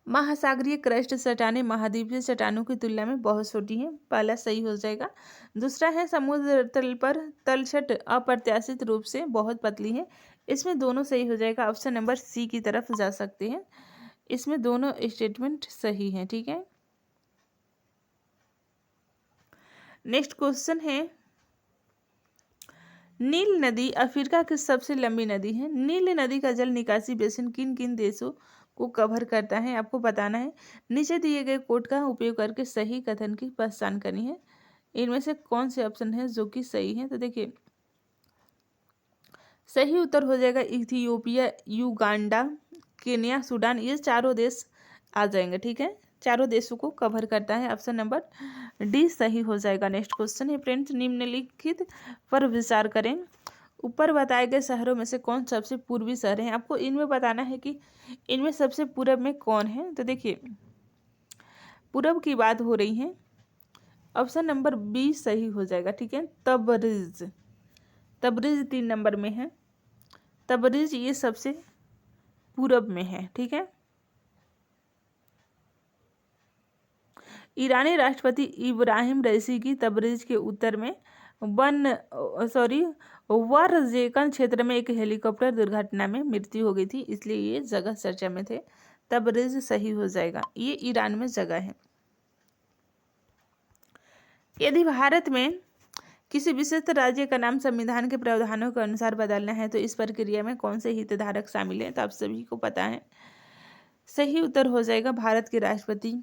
महासागरीय क्रस्ट चट्टानें महाद्वीपीय चट्टानों की तुलना में बहुत छोटी हैं। पहला सही हो जाएगा। दूसरा है समुद्र तल पर तलछट अप्रत्याशित रूप से बहुत पतली है। इसमें दोनों सही हो जाएगा। ऑप्शन नंबर सी की तरफ जा सकते हैं। इसमें दोनों स्टेटमेंट सही हैं, ठीक है। नेक्स्ट क्वेश्चन है, नील नदी अफ्रीका की सबसे लंबी नदी है। नील नदी का जल निकासी बेसिन किन किन देशों को कवर करता है आपको बताना है। नीचे दिए गए कोड का उपयोग करके सही कथन की पहचान करनी है। इनमें से कौन से ऑप्शन है जो कि सही है? तो देखिए सही उत्तर हो जाएगा इथियोपिया, युगांडा, केन्या, सूडान, ये चारों देश आ जाएंगे, ठीक है। चारों देशों को कवर करता है। ऑप्शन नंबर डी सही हो जाएगा। नेक्स्ट क्वेश्चन है फ्रेंड्स, निम्नलिखित पर विचार करें। ऊपर बताए गए शहरों में से कौन सबसे पूर्वी शहर है? आपको इनमें बताना है कि इनमें सबसे पूरब में कौन है। तो देखिए, पूरब की बात हो रही है, ऑप्शन नंबर बी सही हो जाएगा। ठीक है, तबरीज। तबरीज 3 नंबर में है। तबरीज ये सबसे पूरब में है। ठीक है, ईरानी राष्ट्रपति इब्राहिम रईसी की तबरीज के उत्तर में वरजेकन क्षेत्र में एक हेलीकॉप्टर दुर्घटना में मृत्यु हो गई थी, इसलिए ये जगह चर्चा में थे। तबरीज सही हो जाएगा, ये ईरान में जगह है। यदि भारत में किसी विशिष्ट राज्य का नाम संविधान के प्रावधानों के अनुसार बदलना है तो इस प्रक्रिया में कौन से हितधारक शामिल हैं? तो आप सभी को पता है, सही उत्तर हो जाएगा भारत के राष्ट्रपति,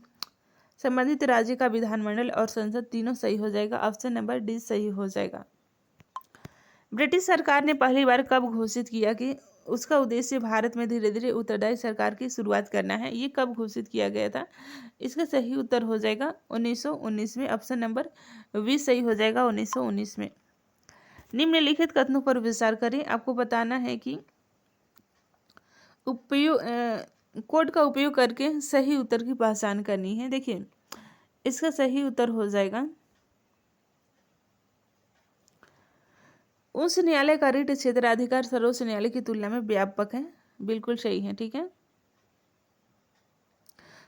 संबंधित राज्य का विधानमंडल और संसद, तीनों सही हो जाएगा। ऑप्शन नंबर डी सही हो जाएगा। ब्रिटिश सरकार ने पहली बार कब घोषित किया कि उसका उद्देश्य भारत में धीरे धीरे उत्तरदायी सरकार की शुरुआत करना है? ये कब घोषित किया गया था? इसका सही उत्तर हो जाएगा 1919 में। ऑप्शन नंबर बी सही हो जाएगा, 1919 में। निम्नलिखित कथनों पर विचार करें। आपको बताना है कि कोड का उपयोग करके सही उत्तर की पहचान करनी है। देखिए, इसका सही उत्तर हो जाएगा, उच्च न्यायालय का रिट क्षेत्राधिकार सर्वोच्च न्यायालय की तुलना में व्यापक है। बिल्कुल सही है। ठीक है,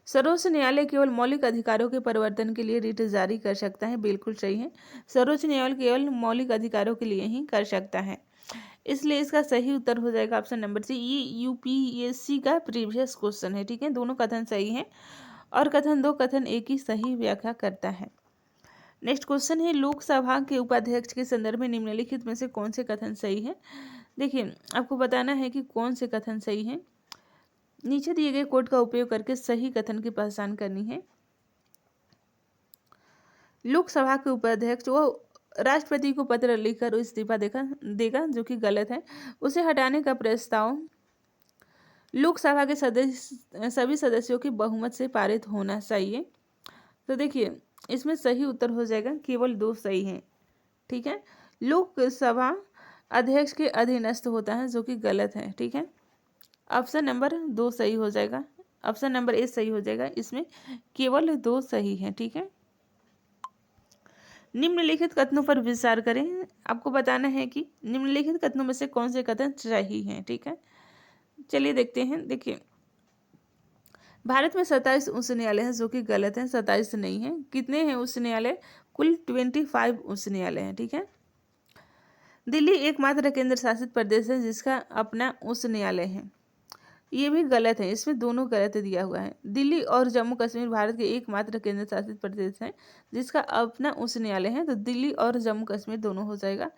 सर्वोच्च न्यायालय केवल मौलिक अधिकारों के परिवर्तन के लिए रिट जारी कर सकता है। बिल्कुल सही है, सर्वोच्च न्यायालय केवल मौलिक अधिकारों के लिए ही कर सकता है, इसलिए इसका सही उत्तर हो जाएगा ऑप्शन नंबर सी। ये यूपीएससी का प्रीवियस क्वेश्चन है। ठीक है, दोनों कथन सही हैं और कथन 2 कथन 1 की सही व्याख्या करता है। नेक्स्ट क्वेश्चन है, लोकसभा के उपाध्यक्ष के संदर्भ में निम्नलिखित में से कौन से कथन सही है? देखिए, आपको बताना है कि कौन से कथन सही है। नीचे दिए गए कोड का उपयोग करके सही कथन की पहचान करनी है। लोकसभा के उपाध्यक्ष वो राष्ट्रपति को पत्र लिखकर इस्तीफा देगा, जो कि गलत है। उसे हटाने का प्रस्ताव लोकसभा के सभी सदस्यों की बहुमत से पारित होना चाहिए। तो देखिए, इसमें सही उत्तर हो जाएगा, केवल 2 सही हैं। ठीक है, लोकसभा अध्यक्ष के अधीनस्थ होता है, जो कि गलत है। ठीक है, ऑप्शन नंबर 2 सही हो जाएगा, ऑप्शन नंबर ए सही हो जाएगा, इसमें केवल 2 सही हैं। ठीक है, निम्नलिखित कथनों पर विचार करें। आपको बताना है कि निम्नलिखित कथनों में से कौन से कथन सही हैं। ठीक है, चलिए देखते हैं। देखिए, भारत में 27 उच्च न्यायालय हैं, जो कि गलत है, 27 नहीं है। कितने हैं उच्च न्यायालय? कुल 25 उच्च न्यायालय हैं। ठीक है, दिल्ली एकमात्र केंद्र शासित प्रदेश है जिसका अपना उच्च न्यायालय है, ये भी गलत है, इसमें दोनों गलत दिया हुआ है। दिल्ली और जम्मू कश्मीर भारत के एकमात्र केंद्र शासित प्रदेश है जिसका अपना उच्च न्यायालय है, तो दिल्ली और जम्मू कश्मीर दोनों हो जाएगा,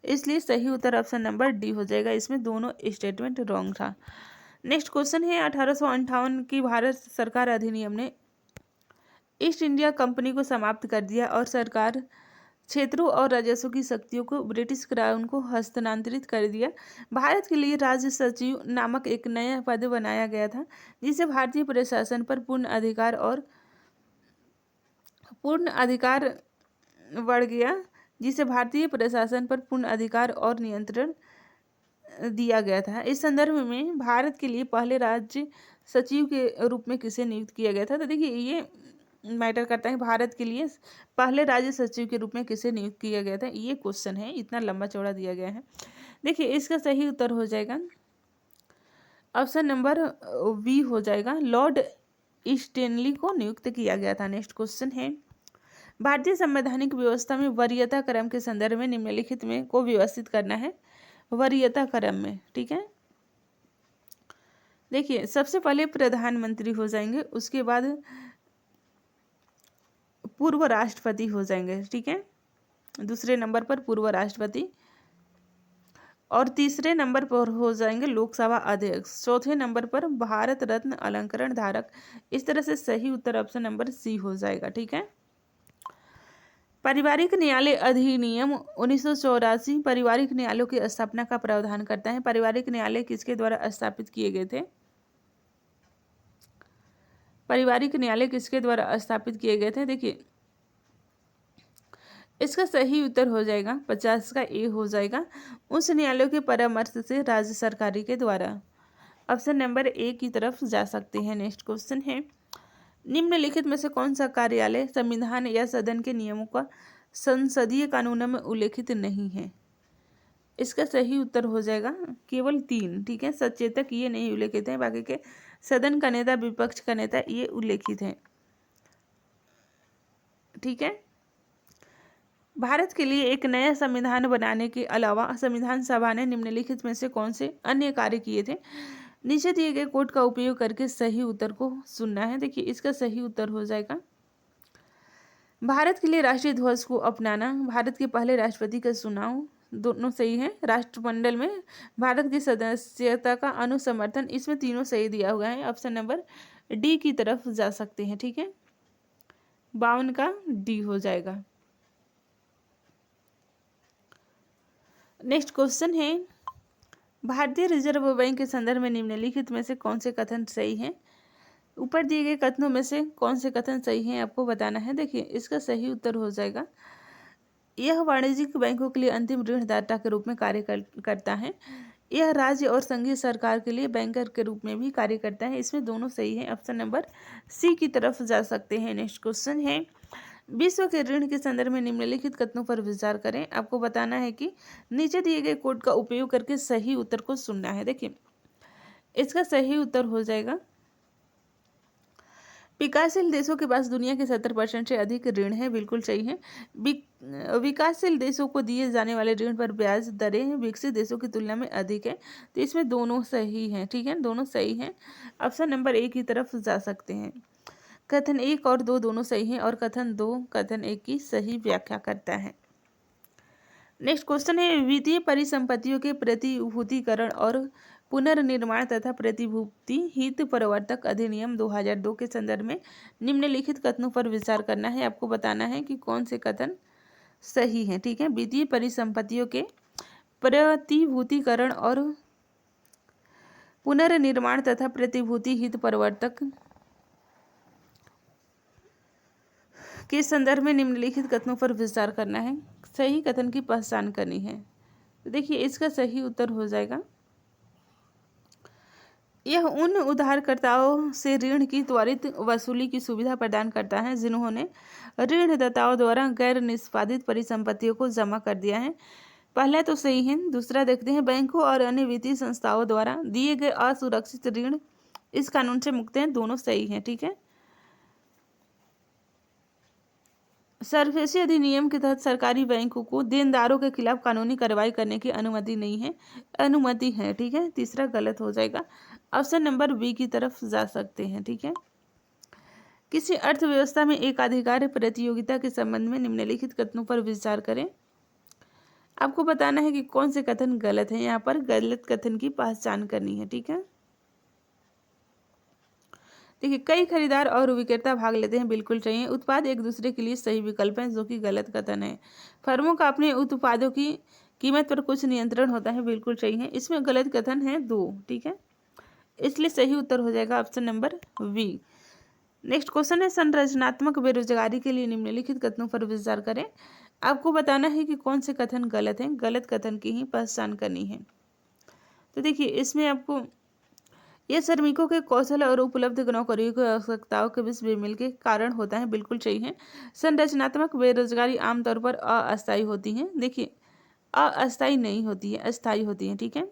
इसलिए सही उत्तर ऑप्शन नंबर डी हो जाएगा। इसमें दोनों स्टेटमेंट रॉन्ग था। नेक्स्ट क्वेश्चन है, 1858 की भारत सरकार अधिनियम ने ईस्ट इंडिया कंपनी को समाप्त कर दिया और सरकार क्षेत्रों और राजस्व की शक्तियों को ब्रिटिश क्राउन को हस्तांतरित कर दिया। भारत के लिए राज्य सचिव नामक एक नया पद बनाया गया था, जिसे भारतीय प्रशासन पर पूर्ण अधिकार बढ़ गया, जिसे भारतीय प्रशासन पर पूर्ण अधिकार और नियंत्रण दिया गया था। इस संदर्भ में भारत के लिए पहले राज्य सचिव के रूप में किसे नियुक्त किया गया था? तो देखिए, ये मैटर करता है, भारत के लिए पहले राज्य सचिव के रूप में किसे नियुक्त किया गया था, ये क्वेश्चन है, इतना लंबा चौड़ा दिया गया है। देखिए, इसका सही उत्तर हो जाएगा ऑप्शन नंबर बी हो जाएगा, लॉर्ड स्टेनली को नियुक्त किया गया था। नेक्स्ट क्वेश्चन है, भारतीय संवैधानिक व्यवस्था में वरीयता क्रम के संदर्भ में निम्नलिखित में को व्यवस्थित करना है वरीयता क्रम में। ठीक है, देखिए, सबसे पहले प्रधानमंत्री हो जाएंगे, उसके बाद पूर्व राष्ट्रपति हो जाएंगे। ठीक है, दूसरे नंबर पर पूर्व राष्ट्रपति और तीसरे नंबर पर हो जाएंगे लोकसभा अध्यक्ष, चौथे नंबर पर भारत रत्न अलंकरण धारक। इस तरह से सही उत्तर ऑप्शन नंबर सी हो जाएगा। ठीक है, पारिवारिक न्यायालय अधिनियम 1984 पारिवारिक न्यायालयों की स्थापना का प्रावधान करता है। पारिवारिक न्यायालय किसके द्वारा स्थापित किए गए थे? पारिवारिक न्यायालय किसके द्वारा स्थापित किए गए थे? देखिए, इसका सही उत्तर हो जाएगा 50 का ए हो जाएगा, उच्च न्यायालयों के परामर्श से राज्य सरकारी के द्वारा। ऑप्शन नंबर ए की तरफ जा सकते हैं। नेक्स्ट क्वेश्चन है, निम्नलिखित में से कौन सा कार्यालय संविधान या सदन के नियमों का संसदीय कानूनों में उल्लेखित नहीं है? इसका सही उत्तर हो जाएगा केवल 3, ठीक है। सचेतक ये नहीं उल्लेखित है, बाकी के सदन का नेता, विपक्ष का नेता ये उल्लेखित है, ठीक है। भारत के लिए एक नया संविधान बनाने के अलावा संविधान सभा ने निम्नलिखित में से कौन से अन्य कार्य किए थे? नीचे दिए गए कोड का उपयोग करके सही उत्तर को चुनना है। देखिए इसका सही उत्तर हो जाएगा भारत के लिए राष्ट्रीय ध्वज को अपनाना, भारत के पहले राष्ट्रपति का चुनाव, दोनों सही है। राष्ट्रमंडल में भारत की सदस्यता का अनुसमर्थन, इसमें तीनों सही दिया हुआ है। ऑप्शन नंबर डी की तरफ जा सकते हैं, ठीक है। 52 का डी हो जाएगा। नेक्स्ट क्वेश्चन है, भारतीय रिजर्व बैंक के संदर्भ में निम्नलिखित में से कौन से कथन सही हैं? ऊपर दिए गए कथनों में से कौन से कथन सही हैं आपको बताना है। देखिए इसका सही उत्तर हो जाएगा, यह वाणिज्यिक बैंकों के लिए अंतिम ऋणदाता के रूप में कार्य करता है। यह राज्य और संघीय सरकार के लिए बैंकर के रूप में भी कार्य करता है। इसमें दोनों सही है। ऑप्शन नंबर सी की तरफ जा सकते हैं। नेक्स्ट क्वेश्चन है, विश्व के ऋण के संदर्भ में निम्नलिखित कथनों पर विचार करें। आपको बताना है कि नीचे दिए गए कोड का उपयोग करके सही उत्तर को चुनना है। देखिए इसका सही उत्तर हो जाएगा, विकासशील देशों के पास दुनिया के 70% से अधिक ऋण है, बिल्कुल सही है। विकासशील देशों को दिए जाने वाले ऋण पर ब्याज दरें विकसित देशों की तुलना में अधिक है, तो इसमें दोनों सही हैं, ठीक है, दोनों सही हैं। ऑप्शन नंबर ए की तरफ जा सकते हैं। कथन 1 और 2 दोनों सही हैं और कथन 2 कथन 1 की सही व्याख्या करता है। नेक्स्ट क्वेश्चन है, वित्तीय परिसंपत्तियों के प्रतिभूतिकरण और पुनर्निर्माण तथा प्रतिभूति हित प्रवर्तक अधिनियम 2002 के संदर्भ में निम्नलिखित कथनों पर विचार करना है। आपको बताना है कि कौन से कथन सही हैं, ठीक है। वित्तीय परिसंपत्तियों के प्रतिभूतिकरण और पुनर्निर्माण तथा प्रतिभूति हित प्रवर्तक के संदर्भ में निम्नलिखित कथनों पर विचार करना है, सही कथन की पहचान करनी है। तो देखिए इसका सही उत्तर हो जाएगा, यह उन उधारकर्ताओं से ऋण की त्वरित वसूली की सुविधा प्रदान करता है जिन्होंने ऋणदाताओं द्वारा गैर निष्पादित परिसंपत्तियों को जमा कर दिया है। पहला तो सही है। दूसरा देखते हैं, बैंकों और अन्य वित्तीय संस्थाओं द्वारा दिए गए असुरक्षित ऋण इस कानून से मुक्त हैं, दोनों सही हैं, ठीक है। सरफेसी अधिनियम के तहत सरकारी बैंकों को देनदारों के खिलाफ कानूनी कार्रवाई करने की अनुमति नहीं है, अनुमति है, ठीक है। तीसरा गलत हो जाएगा। ऑप्शन नंबर बी की तरफ जा सकते हैं, ठीक है। किसी अर्थव्यवस्था में एकाधिकार प्रतियोगिता के संबंध में निम्नलिखित कथनों पर विचार करें। आपको बताना है कि कौन से कथन गलत है। यहाँ पर गलत कथन की पहचान करनी है, ठीक है। देखिए कई खरीदार और विक्रेता भाग लेते हैं, बिल्कुल चाहिए। उत्पाद एक दूसरे के लिए सही विकल्प हैं, जो कि गलत कथन है। फर्मों का अपने उत्पादों की कीमत पर कुछ नियंत्रण होता है, बिल्कुल चाहिए। इसमें गलत कथन है 2, ठीक है। इसलिए सही उत्तर हो जाएगा option number B. Next question है, संरचनात्मक बेरोजगारी के लिए निम्नलिखित कथनों पर विचार करें। आपको बताना है कि कौन से कथन गलत हैं, गलत कथन की ही पहचान करनी है। तो देखिए इसमें आपको यह श्रमिकों के कौशल और उपलब्ध नौकरियों की आवश्यकताओं के बीच बेमेल के कारण होता है, बिल्कुल सही है। संरचनात्मक बेरोजगारी आमतौर पर अस्थायी होती है। देखिए अस्थायी नहीं होती है, अस्थायी होती है, ठीक है।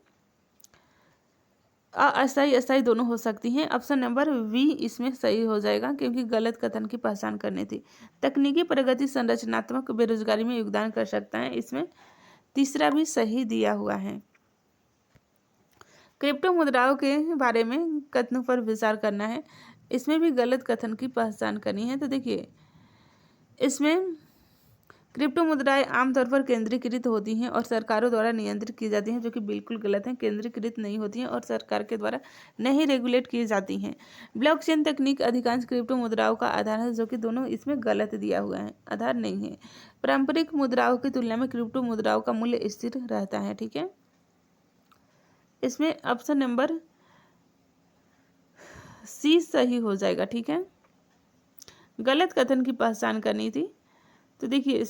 अस्थायी अस्थायी दोनों हो सकती हैं। ऑप्शन नंबर वी इसमें सही हो जाएगा, क्योंकि गलत कथन की पहचान करनी थी। तकनीकी प्रगति संरचनात्मक बेरोजगारी में योगदान कर सकता है, इसमें तीसरा भी सही दिया हुआ है। क्रिप्टो मुद्राओं के बारे में कथनों पर विचार करना है, इसमें भी गलत कथन की पहचान करनी है। तो देखिए इसमें क्रिप्टो मुद्राएं आमतौर पर केंद्रीकृत होती हैं और सरकारों द्वारा नियंत्रित की जाती हैं, जो कि बिल्कुल गलत है। केंद्रीकृत नहीं होती हैं और सरकार के द्वारा नहीं रेगुलेट की जाती हैं। ब्लॉकचेन तकनीक अधिकांश क्रिप्टो मुद्राओं का आधार है, जो कि दोनों इसमें गलत दिया हुआ है, आधार नहीं है। पारंपरिक मुद्राओं की तुलना में क्रिप्टो मुद्राओं का मूल्य स्थिर रहता है, ठीक है। इसमें ऑप्शन नंबर सी सही हो जाएगा, ठीक है। गलत कथन की पहचान करनी थी, तो देखिए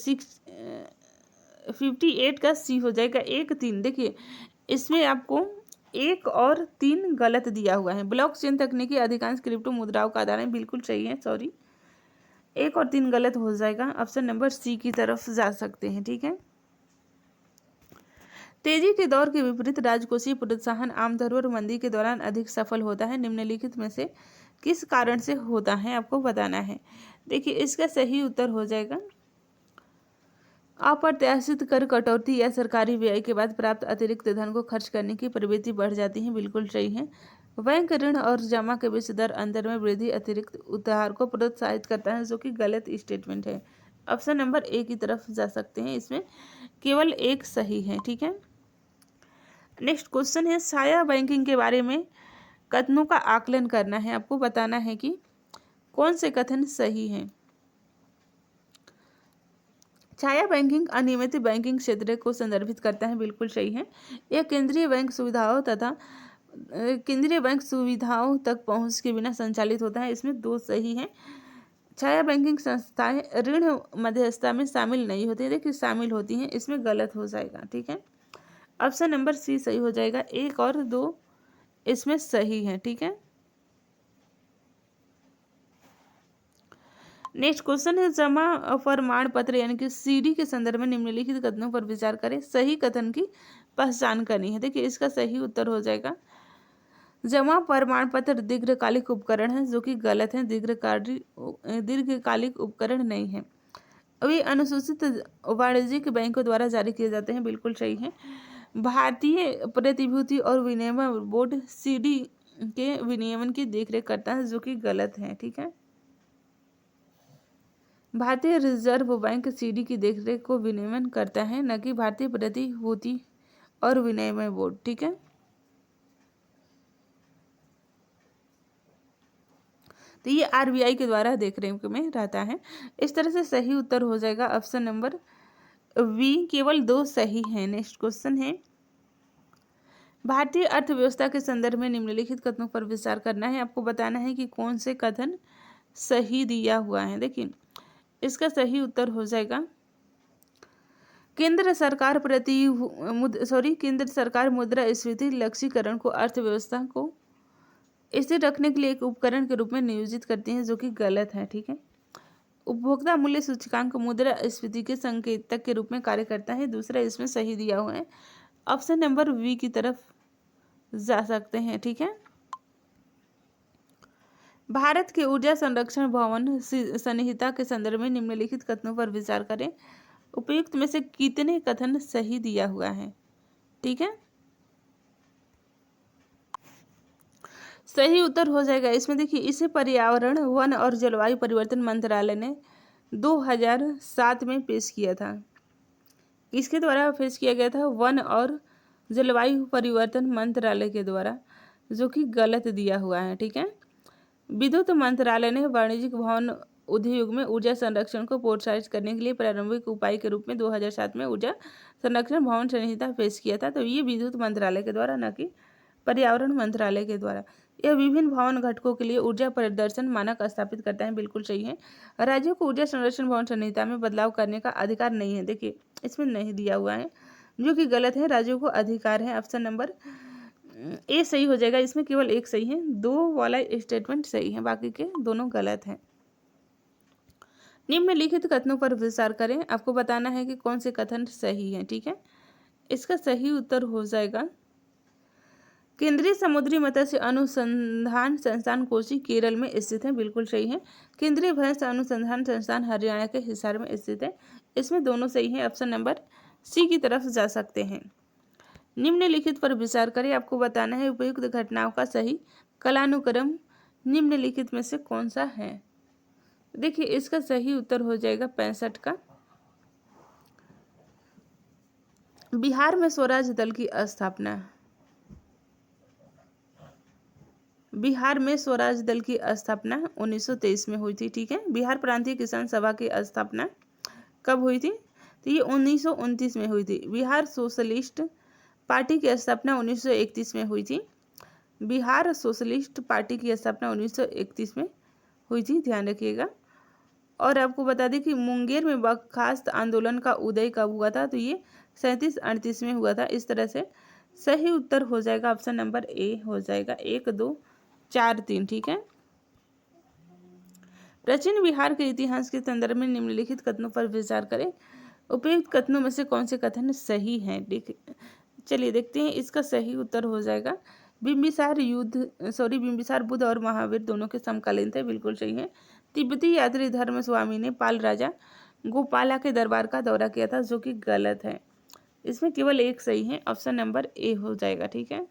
58 का सी हो जाएगा 1 3। देखिए इसमें आपको 1 और 3 गलत दिया हुआ है। ब्लॉकचेन तकनीकी अधिकांश क्रिप्टो मुद्राओं का आधार है, बिल्कुल सही है, सॉरी 1 और 3 गलत हो जाएगा। ऑप्शन नंबर सी की तरफ जा सकते हैं, ठीक है। तेजी के दौर के विपरीत राजकोषीय प्रोत्साहन आमतौर पर मंदी के दौरान अधिक सफल होता है, निम्नलिखित में से किस कारण से होता है आपको बताना है। देखिए इसका सही उत्तर हो जाएगा अप्रत्याशित कर कटौती या सरकारी व्यय के बाद प्राप्त अतिरिक्त धन को खर्च करने की प्रवृत्ति बढ़ जाती है, बिल्कुल सही है। बैंक ऋण और जमा के बीच दर अंतर में वृद्धि अतिरिक्त उधार को प्रोत्साहित करता है, जो कि गलत स्टेटमेंट है। ऑप्शन नंबर ए की तरफ जा सकते हैं, इसमें केवल एक सही है, ठीक है। नेक्स्ट क्वेश्चन है छाया बैंकिंग के बारे में कथनों का आकलन करना है, आपको बताना है कि कौन से कथन सही हैं। छाया बैंकिंग अनियमित बैंकिंग क्षेत्र को संदर्भित करता है, बिल्कुल सही है। यह केंद्रीय बैंक सुविधाओं तक पहुंच के बिना संचालित होता है, इसमें 2 सही है। छाया बैंकिंग संस्थाएं ऋण मध्यस्थता में शामिल नहीं होती, देखिए शामिल होती हैं, इसमें गलत हो जाएगा, ठीक है। ऑप्शन नंबर सी सही हो जाएगा, 1 और 2 इसमें सही है, ठीक है। नेक्स्ट क्वेश्चन है जमा प्रमाण पत्र यानी कि सीडी के संदर्भ में निम्नलिखित कथनों पर विचार करें, सही कथन की पहचान करनी है। देखिए इसका सही उत्तर हो जाएगा जमा प्रमाण पत्र दीर्घकालिक उपकरण है, जो कि गलत है, दीर्घकालिक उपकरण नहीं है। वे अनुसूचित वाणिज्यिक बैंकों द्वारा जारी किए जाते हैं, बिल्कुल सही है। भारतीय प्रतिभूति और विनिमय बोर्ड सीडी के विनियमन की देखरेख करता है, जो कि गलत है, ठीक है। भारतीय रिजर्व बैंक सीडी की देखरेख को विनियमन करता है, न कि भारतीय प्रतिभूति और विनिमय बोर्ड, ठीक है। तो ये आरबीआई के द्वारा देखरेख में रहता है। इस तरह से सही उत्तर हो जाएगा ऑप्शन नंबर बी, केवल 2 सही है। नेक्स्ट क्वेश्चन है भारतीय अर्थव्यवस्था के संदर्भ में निम्नलिखित कथनों पर विचार करना है, आपको बताना है कि कौन से कथन सही दिया हुआ है। देखिए इसका सही उत्तर हो जाएगा केंद्र सरकार मुद्रास्फीति लक्ष्यीकरण को अर्थव्यवस्था को स्थिर रखने के लिए एक उपकरण के रूप में नियोजित करती है, जो कि गलत है, ठीक है। उपभोक्ता मूल्य सूचकांक मुद्रास्फीति के संकेतक के रूप में कार्य करता है, दूसरा इसमें सही दिया हुआ है। ऑप्शन नंबर बी की तरफ जा सकते हैं, ठीक है। भारत के ऊर्जा संरक्षण भवन संहिता के संदर्भ में निम्नलिखित कथनों पर विचार करें, उपयुक्त में से कितने कथन सही दिया हुआ है, ठीक है। सही उत्तर हो जाएगा इसमें, देखिए इसे पर्यावरण वन और जलवायु परिवर्तन मंत्रालय ने 2007 में पेश किया था। किसके द्वारा पेश किया गया था? वन और जलवायु परिवर्तन मंत्रालय के द्वारा, जो कि गलत दिया हुआ है, ठीक है। विद्युत मंत्रालय ने वाणिज्यिक भवन उद्योग में ऊर्जा संरक्षण को प्रोत्साहित करने के लिए प्रारंभिक उपाय के रूप में 2007 में ऊर्जा संरक्षण भवन संहिता पेश किया था। तो ये विद्युत मंत्रालय के द्वारा, न कि पर्यावरण मंत्रालय के द्वारा। यह विभिन्न भवन घटकों के लिए ऊर्जा प्रदर्शन मानक स्थापित करता है, बिल्कुल सही है। राज्यों को ऊर्जा संरक्षण भवन संहिता में बदलाव करने का अधिकार नहीं है, देखिए इसमें नहीं दिया हुआ है, जो कि गलत है। राज्यों को अधिकार है। ऑप्शन नंबर ए सही हो जाएगा, इसमें केवल एक सही है, 2 वाला स्टेटमेंट सही है, बाकी के दोनों गलत हैं। निम्नलिखित कथनों पर विचार करें, आपको बताना है कि कौन से कथन सही है, ठीक है। इसका सही उत्तर हो जाएगा केंद्रीय समुद्री मत्स्य अनुसंधान संस्थान कोची केरल में स्थित है, बिल्कुल सही है। केंद्रीय भैंस अनुसंधान संस्थान हरियाणा के हिसार में स्थित है, इसमें दोनों सही है। ऑप्शन नंबर सी की तरफ जा सकते हैं। निम्नलिखित पर विचार करें, आपको बताना है उपयुक्त घटनाओं का सही कालानुक्रम निम्नलिखित में से कौन सा है। देखिए इसका सही उत्तर हो जाएगा 65 का। बिहार में स्वराज दल की स्थापना, बिहार में स्वराज दल की स्थापना 1923 में हुई थी, ठीक है। बिहार प्रांतीय किसान सभा की स्थापना कब हुई थी? तो ये 1929 में हुई थी। बिहार सोशलिस्ट पार्टी की स्थापना 1931 में हुई थी। बिहार सोशलिस्ट पार्टी की स्थापना 1931 में हुई थी, ध्यान रखिएगा। और आपको बता दें कि मुंगेर में बर्खास्त आंदोलन का उदय कब हुआ था, तो ये 37-38 में हुआ था। इस तरह से सही उत्तर हो जाएगा ऑप्शन नंबर ए हो जाएगा 1 2 4 3। ठीक है। प्राचीन बिहार के इतिहास के संदर्भ में निम्नलिखित कथनों पर विचार करें। उपयुक्त कथनों में से कौन से कथन सही हैं? चलिए देखते हैं। इसका सही उत्तर हो जाएगा बिंबिसार बुद्ध और महावीर दोनों के समकालीन थे, बिल्कुल सही है। तिब्बती यात्री धर्म स्वामी ने पाल राजा गोपाला के दरबार का दौरा किया था, जो कि गलत है। इसमें केवल एक सही है, ऑप्शन नंबर ए हो जाएगा। ठीक है।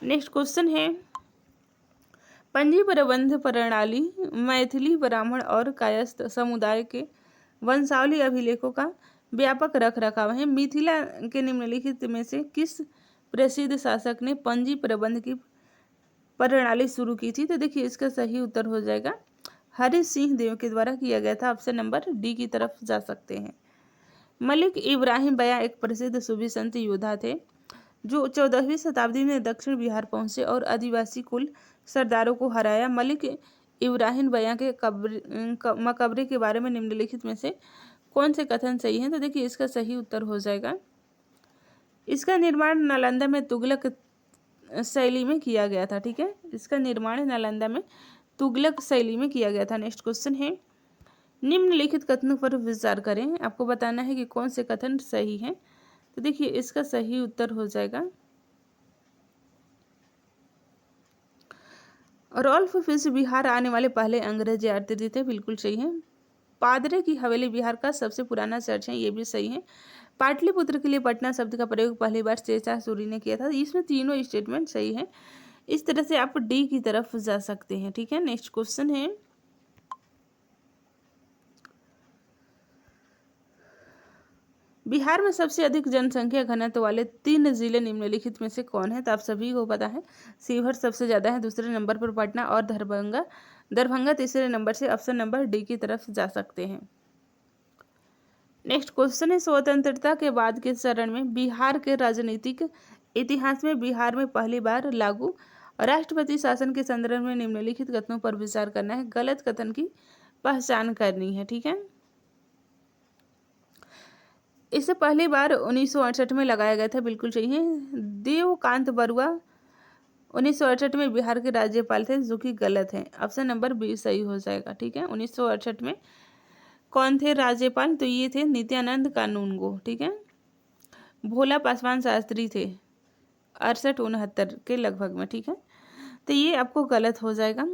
नेक्स्ट क्वेश्चन है, पंजी प्रबंध प्रणाली मैथिली ब्राह्मण और कायस्थ समुदाय के वंशावली अभिलेखों का व्यापक रख रखाव है। मिथिला के निम्नलिखित में से किस प्रसिद्ध शासक ने पंजी प्रबंध की प्रणाली शुरू की थी? तो देखिए इसका सही उत्तर हो जाएगा हरि सिंह देव के द्वारा किया गया था। ऑप्शन नंबर डी की तरफ जा सकते हैं। मलिक इब्राहिम बया एक प्रसिद्ध सूफी संत योद्धा थे, जो 14वीं शताब्दी में दक्षिण बिहार पहुंचे और आदिवासी कुल सरदारों को हराया। मलिक इब्राहिम बया के मकबरे के बारे में निम्नलिखित में से कौन से कथन सही हैं? तो देखिए इसका सही उत्तर हो जाएगा, इसका निर्माण नालंदा में तुगलक शैली में किया गया था। ठीक है। इसका निर्माण नालंदा में तुगलक शैली में किया गया था। नेक्स्ट क्वेश्चन है, निम्नलिखित कथनों पर विचार करें। आपको बताना है कि कौन से कथन सही हैं। तो देखिए इसका सही उत्तर हो जाएगा रॉल्फ फिश बिहार आने वाले पहले अंग्रेज यात्री थे, बिल्कुल सही है। पादरे की हवेली बिहार का सबसे पुराना चर्च है, ये भी सही है। पाटलिपुत्र के लिए पटना शब्द का प्रयोग पहली बार शेरशाह सूरी ने किया था। इसमें तीनों स्टेटमेंट सही है। इस तरह से आप डी की तरफ जा सकते हैं। ठीक है। नेक्स्ट क्वेश्चन है, बिहार में सबसे अधिक जनसंख्या घनत्व वाले 3 जिले निम्नलिखित में से कौन है? तो आप सभी को पता है, शिवहर सबसे ज्यादा है, दूसरे नंबर पर पटना और दरभंगा तीसरे नंबर से। ऑप्शन नंबर डी की तरफ जा सकते हैं। नेक्स्ट क्वेश्चन है, स्वतंत्रता के बाद के चरण में बिहार के राजनीतिक इतिहास में बिहार में पहली बार लागू राष्ट्रपति शासन के संदर्भ में निम्नलिखित कथनों पर विचार करना है। गलत कथन की पहचान करनी है। ठीक है। इसे पहली बार 1968 में लगाया गया था, बिल्कुल सही है। देवकांत बरुआ 1968 में बिहार के राज्यपाल थे, जो कि गलत है। ऑप्शन नंबर बी सही हो जाएगा। ठीक है। 1968 में कौन थे राज्यपाल? तो ये थे नित्यानंद कानूनगो। ठीक है। भोला पासवान शास्त्री थे 68-69 के लगभग में। ठीक है। तो ये आपको गलत हो जाएगा,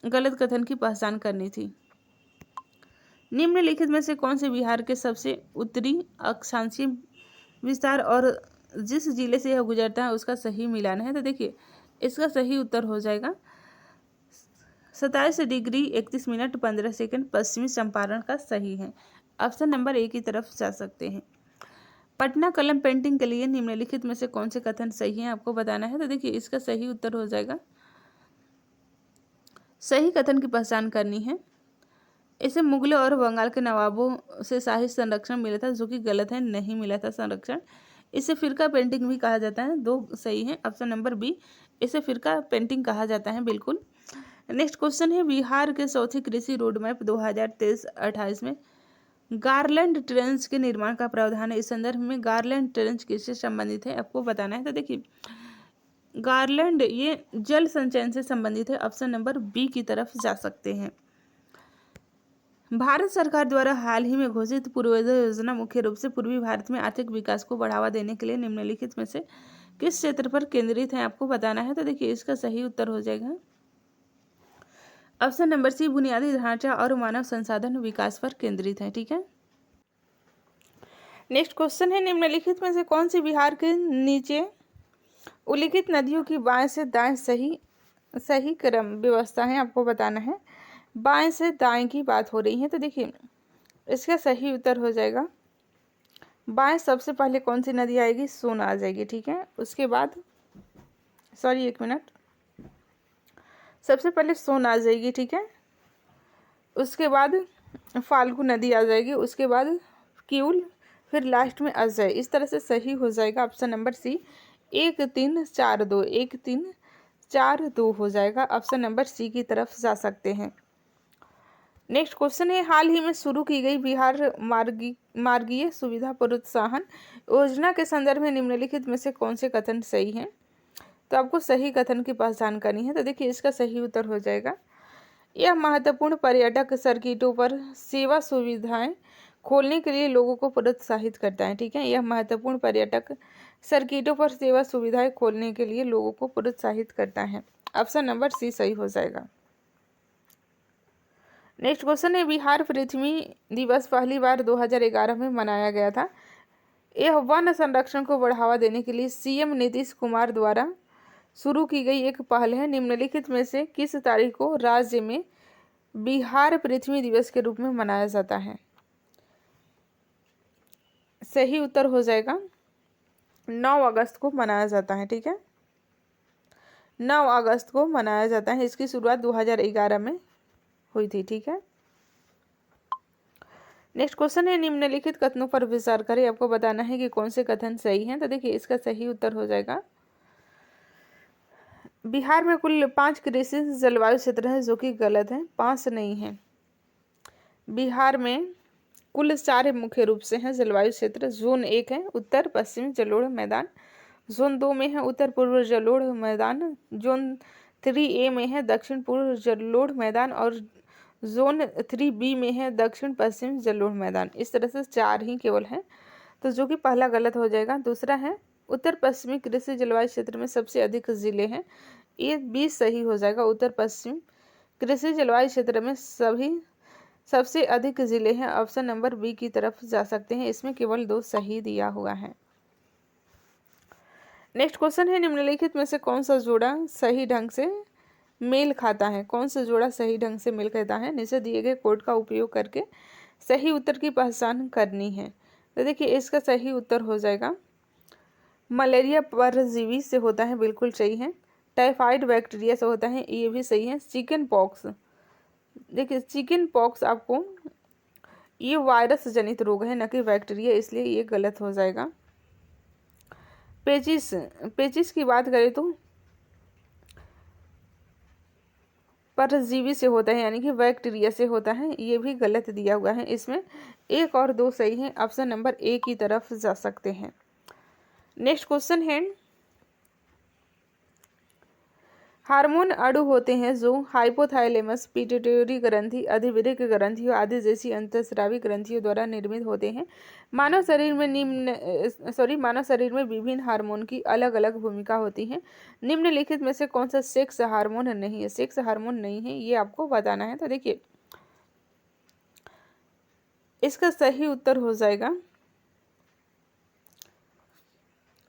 गलत कथन की पहचान करनी थी। निम्नलिखित में से कौन से बिहार के सबसे उत्तरी अक्षांशीय विस्तार और जिस जिले से यह गुजरता है उसका सही मिलान है? तो देखिए इसका सही उत्तर हो जाएगा 27 डिग्री 31 मिनट 15 सेकंड पश्चिमी चंपारण का सही है। ऑप्शन नंबर ए की तरफ जा सकते हैं। पटना कलम पेंटिंग के लिए निम्नलिखित में से कौन से कथन सही हैं? आपको बताना है। तो देखिए इसका सही उत्तर हो जाएगा, सही कथन की पहचान करनी है। इसे मुगलों और बंगाल के नवाबों से शाही संरक्षण मिला था, जो कि गलत है, नहीं मिला था संरक्षण। इसे फिरका पेंटिंग भी कहा जाता है, 2 सही है। ऑप्शन नंबर बी, इसे फिरका पेंटिंग कहा जाता है, बिल्कुल। नेक्स्ट क्वेश्चन है, बिहार के चौथे कृषि रोड मैप 2023-28 में गारलैंड ट्रेंच के निर्माण का प्रावधान है। इस संदर्भ में गारलैंड ट्रेंच किससे संबंधित है? आपको बताना है। तो देखिए गारलैंड ये जल संचयन से संबंधित है। ऑप्शन नंबर बी की तरफ जा सकते हैं। भारत सरकार द्वारा हाल ही में घोषित पूर्वोदय योजना मुख्य रूप से पूर्वी भारत में आर्थिक विकास को बढ़ावा देने के लिए निम्नलिखित में से किस क्षेत्र पर केंद्रित है? आपको बताना है। तो देखिए इसका सही उत्तर हो जाएगा ऑप्शन नंबर सी, बुनियादी ढांचा और मानव संसाधन विकास पर केंद्रित है। ठीक है। नेक्स्ट क्वेश्चन है, निम्नलिखित में से कौन सी बिहार के नीचे उल्लिखित नदियों की बाएं से दाएं सही क्रम व्यवस्था है? आपको बताना है। बाएं से दाएं की बात हो रही है, तो देखिए इसका सही उत्तर हो जाएगा बाएं सबसे पहले कौन सी नदी आएगी? सोन आ जाएगी। ठीक है। उसके बाद एक मिनट, सबसे पहले सोन आ जाएगी। ठीक है। उसके बाद फाल्गु नदी आ जाएगी, उसके बाद क्यूल, फिर लास्ट में अजय। इस तरह से सही हो जाएगा ऑप्शन नंबर सी 1 3 4 2 1 3 4-2 हो जाएगा। ऑप्शन नंबर सी की तरफ जा सकते हैं। नेक्स्ट क्वेश्चन है, हाल ही में शुरू की गई बिहार मार्गीय सुविधा प्रोत्साहन योजना के संदर्भ में निम्नलिखित में से कौन से कथन सही हैं? तो आपको सही कथन की पहचान करनी है। तो देखिए इसका सही उत्तर हो जाएगा, यह महत्वपूर्ण पर्यटक सर्किटों पर सेवा सुविधाएं खोलने के लिए लोगों को प्रोत्साहित करता है। ठीक है, यह महत्वपूर्ण पर्यटक सर्किटों पर सेवा सुविधाएं खोलने के लिए लोगों को प्रोत्साहित करता है। ऑप्शन नंबर सी सही हो जाएगा। नेक्स्ट क्वेश्चन है, बिहार पृथ्वी दिवस पहली बार 2011 में मनाया गया था। यह वन संरक्षण को बढ़ावा देने के लिए सीएम नीतीश कुमार द्वारा शुरू की गई एक पहल है। निम्नलिखित में से किस तारीख को राज्य में बिहार पृथ्वी दिवस के रूप में मनाया जाता है? सही उत्तर हो जाएगा 9 अगस्त को मनाया जाता है। ठीक है, 9 अगस्त को मनाया जाता है। इसकी शुरुआत 2011 में हुई थी। ठीक है, नेक्स्ट क्वेश्चन है, निम्नलिखित कथनों पर विचार करें। आपको बताना है कि कौन से कथन सही हैं। तो देखिए इसका सही उत्तर हो जाएगा, बिहार में कुल 5 कृषि जलवायु क्षेत्र हैं, जो कि गलत है, 5 नहीं है। बिहार में कुल 4 मुख्य रूप से हैं जलवायु क्षेत्र। जोन 1 है उत्तर पश्चिम जलोढ़ मैदान, जोन 2 में है उत्तर पूर्व जलोढ़ मैदान, जोन 3A में है दक्षिण पूर्व जलोढ़ मैदान और जोन 3B में है दक्षिण पश्चिम जलोढ़ मैदान। इस तरह से 4 ही केवल हैं, तो जो कि पहला गलत हो जाएगा। दूसरा है उत्तर पश्चिमी कृषि जलवायु क्षेत्र में सबसे अधिक जिले हैं, ये 20 सही हो जाएगा। उत्तर पश्चिम कृषि जलवायु क्षेत्र में सबसे अधिक जिले हैं। ऑप्शन नंबर बी की तरफ जा सकते हैं, इसमें केवल 2 सही दिया हुआ है। नेक्स्ट क्वेश्चन है, निम्नलिखित में से कौन सा जोड़ा सही ढंग से मेल खाता है? कौन सा जोड़ा सही ढंग से मेल खाता है? नीचे दिए गए कोड का उपयोग करके सही उत्तर की पहचान करनी है। तो देखिए इसका सही उत्तर हो जाएगा, मलेरिया परजीवी से होता है, बिल्कुल सही है। टाइफाइड बैक्टीरिया से होता है, ये भी सही है। चिकन पॉक्स, देखिए चिकन पॉक्स आपको ये वायरस जनित रोग है, न कि बैक्टीरिया, इसलिए ये गलत हो जाएगा। पेचिस की बात करें तो परजीवी से होता है, यानी कि बैक्टीरिया से होता है, ये भी गलत दिया हुआ है। इसमें 1 और 2 सही है। ऑप्शन नंबर ए की तरफ जा सकते हैं। नेक्स्ट क्वेश्चन है, हार्मोन अणु होते हैं जो हाइपोथैलेमस, पिट्यूटरी ग्रंथि, अधिवृक्क ग्रंथियों आदि जैसी अंतःस्रावी ग्रंथियों द्वारा निर्मित होते हैं। मानव शरीर में विभिन्न हार्मोन की अलग अलग भूमिका होती है। निम्नलिखित में से कौन सा सेक्स हार्मोन नहीं है? सेक्स हार्मोन नहीं है, ये आपको बताना है। तो देखिए इसका सही उत्तर हो जाएगा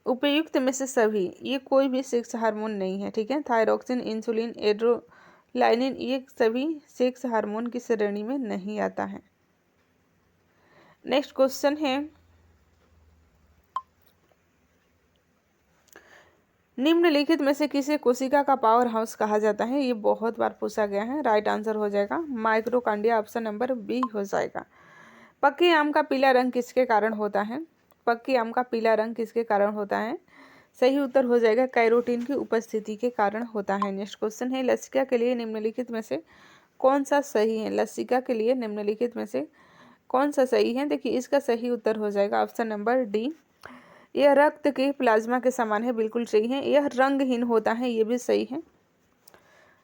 उपयुक्त में से सभी, ये कोई भी सेक्स हार्मोन नहीं है। ठीक है, थायरोक्सिन, इंसुलिन, एड्रेनालाइन, ये सभी सेक्स हार्मोन की श्रेणी में नहीं आता है। नेक्स्ट क्वेश्चन है, निम्नलिखित में से किसे कोशिका का पावर हाउस कहा जाता है? ये बहुत बार पूछा गया है। राइट आंसर हो जाएगा माइक्रोकांडिया, ऑप्शन नंबर बी हो जाएगा। पक्के आम का पीला रंग किसके कारण होता है? पक्के आम का पीला रंग किसके कारण होता है? सही उत्तर हो जाएगा कैरोटीन की उपस्थिति के कारण होता है। नेक्स्ट क्वेश्चन है, लसिका के लिए निम्नलिखित में से कौन सा सही है? लसिका के लिए निम्नलिखित में से कौन सा सही है? देखिए इसका सही उत्तर हो जाएगा ऑप्शन नंबर डी, यह रक्त के प्लाज्मा के समान है, बिल्कुल सही है। यह रंगहीन होता है, ये भी सही है।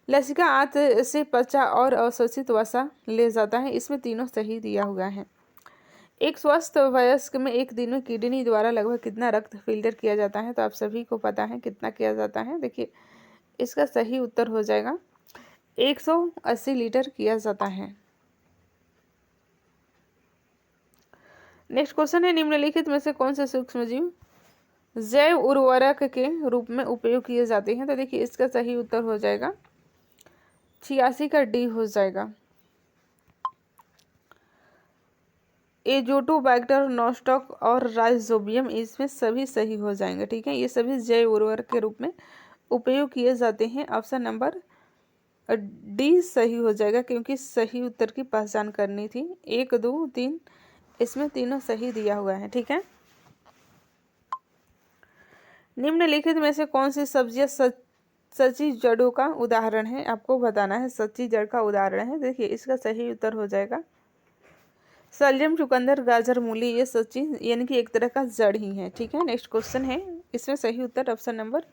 लसिका आंत से पचा और अवशोषित वसा ले जाता है, इसमें तीनों सही दिया हुआ है। एक स्वस्थ वयस्क में एक दिन में किडनी द्वारा लगभग कितना रक्त फिल्टर किया जाता है? तो आप सभी को पता है कितना किया जाता है। देखिए इसका सही उत्तर हो जाएगा 180 लीटर किया जाता है। नेक्स्ट क्वेश्चन है, निम्नलिखित में से कौन से सूक्ष्मजीव जैव उर्वरक के रूप में उपयोग किए जाते हैं? तो देखिए इसका सही उत्तर हो जाएगा 86 का डी हो जाएगा। एजोटोबैक्टर, नॉस्टॉक और राइजोबियम, इसमें सभी सही हो जाएंगे। ठीक है, ये सभी जैव उर्वरक के रूप में उपयोग किए जाते हैं। ऑप्शन नंबर डी सही हो जाएगा, क्योंकि सही उत्तर की पहचान करनी थी। 1, 2, 3, इसमें तीनों सही दिया हुआ है। ठीक है, निम्नलिखित में से कौन सी सब्जियां सच्ची जड़ों का उदाहरण है, आपको बताना है सच्ची जड़ का उदाहरण है। देखिए इसका सही उत्तर हो जाएगा शलजम, चुकंदर, गाजर, मूली, ये सच्ची यानी कि एक तरह का जड़ ही है। ठीक है, नेक्स्ट क्वेश्चन है, इसमें सही उत्तर ऑप्शन नंबर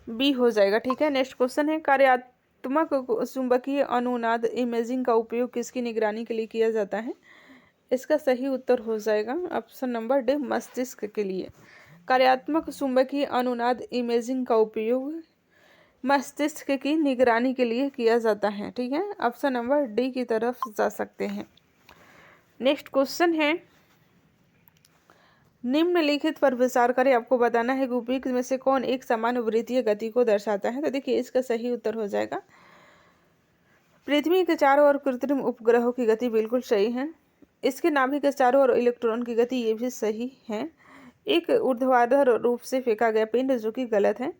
बी हो जाएगा। ठीक है, नेक्स्ट क्वेश्चन है, कार्यात्मक चुंबकीय अनुनाद इमेजिंग का उपयोग किसकी निगरानी के लिए किया जाता है? इसका सही उत्तर हो जाएगा ऑप्शन नंबर डी, मस्तिष्क के लिए। कार्यात्मक चुंबकीय अनुनाद इमेजिंग का उपयोग मस्तिष्क की निगरानी के लिए किया जाता है। ठीक है, ऑप्शन नंबर डी की तरफ जा सकते हैं। नेक्स्ट क्वेश्चन है, निम्नलिखित पर विचार करें, आपको बताना है कि उपयुक्त में से कौन एक समान वृत्तीय गति को दर्शाता है? तो देखिए इसका सही उत्तर हो जाएगा पृथ्वी के चारों ओर कृत्रिम उपग्रहों की गति बिल्कुल सही है। इसके नाभिक के चारों ओर इलेक्ट्रॉन की गति ये भी सही है। एक ऊर्ध्वाधर रूप से फेंका गया पिंड जो कि गलत है।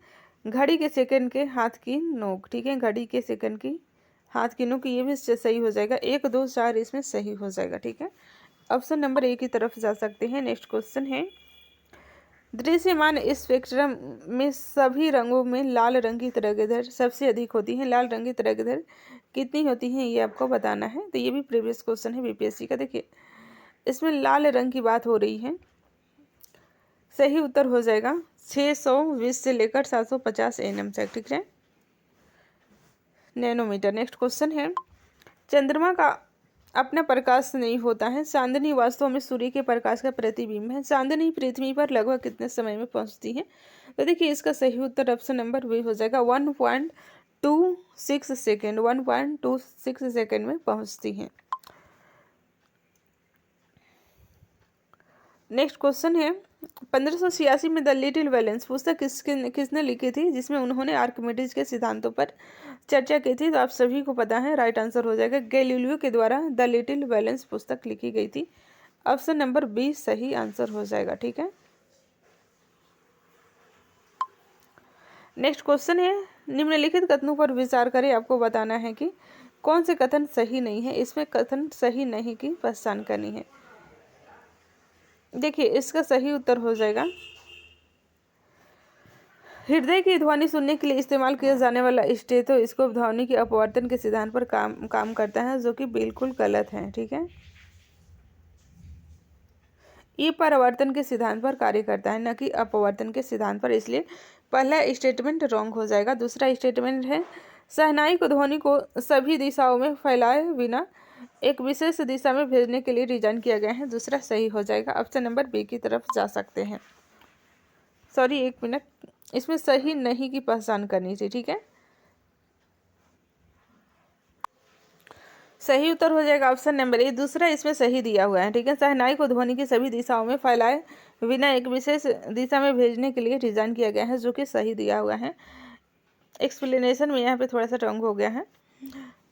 घड़ी के सेकंड के हाथ की नोक, ठीक है, घड़ी के सेकंड की हाथ की नोक, ये भी सही हो जाएगा। 1, 2, 4 इसमें सही हो जाएगा। ठीक है, ऑप्शन नंबर ए की तरफ जा सकते हैं। नेक्स्ट क्वेश्चन है, दृश्यमान स्पेक्ट्रम में सभी रंगों में लाल रंग की तरंगदैर्घ्य सबसे अधिक होती है। लाल रंग की तरंगदैर्घ्य कितनी होती है ये आपको बताना है। तो ये भी प्रीवियस क्वेश्चन है बीपीएससी का। देखिए इसमें लाल रंग की बात हो रही है, सही उत्तर हो जाएगा 620 से लेकर 750 nm तक। ठीक है, नैनोमीटर। नेक्स्ट क्वेश्चन है, चंद्रमा का अपना प्रकाश नहीं होता है, चांदनी वास्तव में सूर्य के प्रकाश का प्रतिबिंब है। चांदनी पृथ्वी पर लगभग कितने समय में पहुंचती है? तो देखिए इसका सही उत्तर ऑप्शन नंबर बी हो जाएगा 1.26 सेकेंड, 1.26 सेकेंड में पहुंचती है। नेक्स्ट क्वेश्चन है, 1586 में द लिटिल वैलेंस पुस्तक किसने लिखी थी जिसमें उन्होंने आर्किमिडीज के सिद्धांतों पर चर्चा की थी? तो आप सभी को पता है, राइट आंसर हो जाएगा गैलीलियो के द्वारा द लिटिल वैलेंस पुस्तक लिखी गई थी। ऑप्शन नंबर बी सही आंसर हो जाएगा। ठीक है, नेक्स्ट क्वेश्चन है, निम्नलिखित कथनों पर विचार करें, आपको बताना है कि कौन से कथन सही नहीं है। इसमें कथन सही नहीं की पहचान करनी है। देखिए इसका सही उत्तर हो जाएगा हृदय की ध्वनि सुनने के लिए इस्तेमाल किया जाने वाला स्टेथोस्कोप ध्वनि के अपवर्तन के सिद्धांत पर काम करता है, जो कि बिल्कुल गलत है। ठीक है, ये परावर्तन के सिद्धांत पर कार्य करता है, न कि अपवर्तन के सिद्धांत पर, इसलिए पहला स्टेटमेंट रॉन्ग हो जाएगा। दूसरा स्टेटमेंट है, शहनाई को ध्वनि को सभी दिशाओं में फैलाए बिना एक विशेष दिशा में भेजने के लिए डिजाइन किया गया है। दूसरा सही हो जाएगा, ऑप्शन नंबर बी की तरफ जा सकते हैं। सॉरी, एक मिनट, इसमें सही नहीं की पहचान करनी थी। ठीक है, सही उत्तर हो जाएगा ऑप्शन नंबर ए, दूसरा इसमें सही दिया हुआ है। ठीक है, शहनाई को ध्वनि की सभी दिशाओं में फैलाए बिना एक विशेष दिशा में भेजने के लिए डिजाइन किया गया है, जो कि सही दिया हुआ है। एक्सप्लेनेशन में यहाँ पे थोड़ा सा रॉन्ग हो गया है।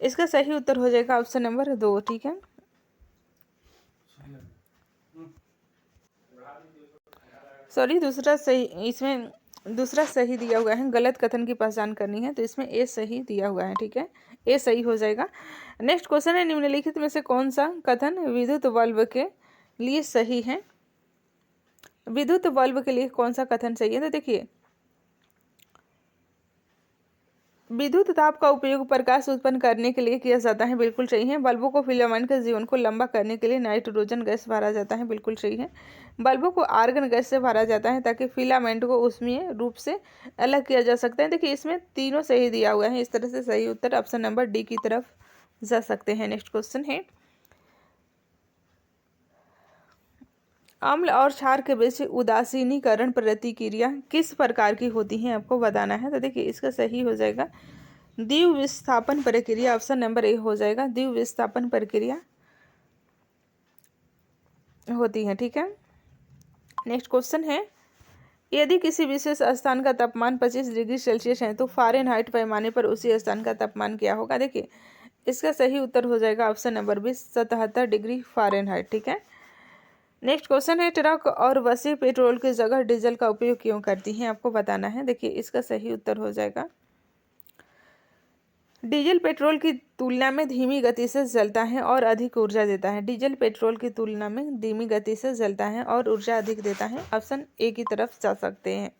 इसका सही उत्तर हो जाएगा ऑप्शन नंबर 2। ठीक है, सॉरी, दूसरा सही, इसमें दूसरा सही दिया हुआ है, गलत कथन की पहचान करनी है, तो इसमें ए सही दिया हुआ है। ठीक है, ए सही हो जाएगा। नेक्स्ट क्वेश्चन है, निम्नलिखित में से कौन सा कथन विद्युत बल्ब के लिए सही है? विद्युत बल्ब के लिए कौन सा कथन सही है? तो देखिए विद्युत ताप का उपयोग प्रकाश उत्पन्न करने के लिए किया जाता है, बिल्कुल सही है। बल्बों को फिलामेंट के जीवन को लंबा करने के लिए नाइट्रोजन गैस भरा जाता है, बिल्कुल सही है। बल्बों को आर्गन गैस से भरा जाता है ताकि फिलामेंट को ऊष्मीय रूप से अलग किया जा सकता है। देखिए इसमें तीनों सही दिया हुआ है, इस तरह से सही उत्तर ऑप्शन नंबर डी की तरफ जा सकते हैं। नेक्स्ट क्वेश्चन है, अम्ल और क्षार के बीच उदासीनीकरण प्रतिक्रिया किस प्रकार की होती है, आपको बताना है। तो देखिए इसका सही हो जाएगा द्विविस्थापन प्रक्रिया, ऑप्शन नंबर ए हो जाएगा, द्विविस्थापन प्रक्रिया होती है। ठीक है, नेक्स्ट क्वेश्चन है, यदि किसी विशेष स्थान का तापमान 25 डिग्री सेल्सियस है तो फ़ारेनहाइट पैमाने पर उसी स्थान का तापमान क्या होगा? देखिए इसका सही उत्तर हो जाएगा option number B, 77 degree Fahrenheit. ठीक है, नेक्स्ट क्वेश्चन है, ट्रक और बसें पेट्रोल की जगह डीजल का उपयोग क्यों करती हैं, आपको बताना है। देखिए इसका सही उत्तर हो जाएगा डीजल पेट्रोल की तुलना में धीमी गति से जलता है और अधिक ऊर्जा देता है। डीजल पेट्रोल की तुलना में धीमी गति से जलता है और ऊर्जा अधिक देता है, ऑप्शन ए की तरफ जा सकते हैं।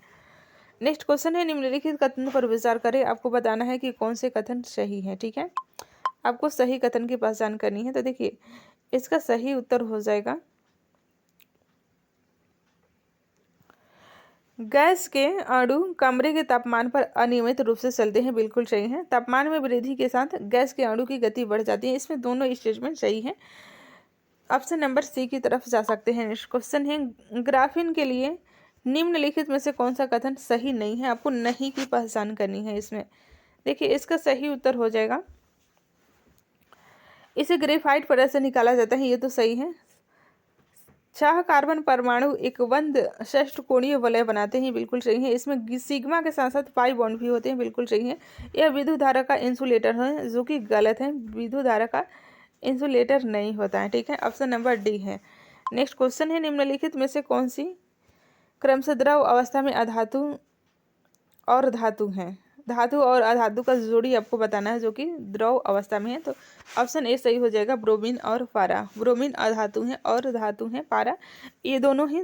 नेक्स्ट क्वेश्चन है, निम्नलिखित कथन पर विचार करें। आपको बताना है कि कौन से कथन सही है। ठीक है, आपको सही कथन की पहचान करनी है। तो देखिए इसका सही उत्तर हो जाएगा, गैस के अणु कमरे के तापमान पर अनियमित रूप से चलते हैं। बिल्कुल सही है। तापमान में वृद्धि के साथ गैस के अणु की गति बढ़ जाती है। इसमें दोनों स्टेटमेंट सही है। ऑप्शन नंबर सी की तरफ जा सकते हैं। नेक्स्ट क्वेश्चन है, ग्राफीन के लिए निम्नलिखित में से कौन सा कथन सही नहीं है। आपको नहीं की पहचान करनी है इसमें। देखिए इसका सही उत्तर हो जाएगा, इसे ग्रेफाइट परत से निकाला जाता है। ये तो सही है। 6 कार्बन परमाणु एक बंद षष्ठकोणीय वलय बनाते हैं। बिल्कुल सही है। इसमें सिग्मा के साथ साथ पाई बॉन्ड भी होते हैं। बिल्कुल सही है। यह विद्युत धारा का इंसुलेटर है, जो कि गलत है। विद्युत धारा का इंसुलेटर नहीं होता है। ठीक है, ऑप्शन नंबर डी है। नेक्स्ट क्वेश्चन है, निम्नलिखित में से कौन सी क्रमशः द्रव अवस्था में अधातु और धातु है। धातु और अधातु का जोड़ी आपको बताना है, जो कि द्रव अवस्था में है। तो ऑप्शन ए सही हो जाएगा, ब्रोमीन और पारा। ब्रोमीन अधातु है और धातु है पारा, ये दोनों ही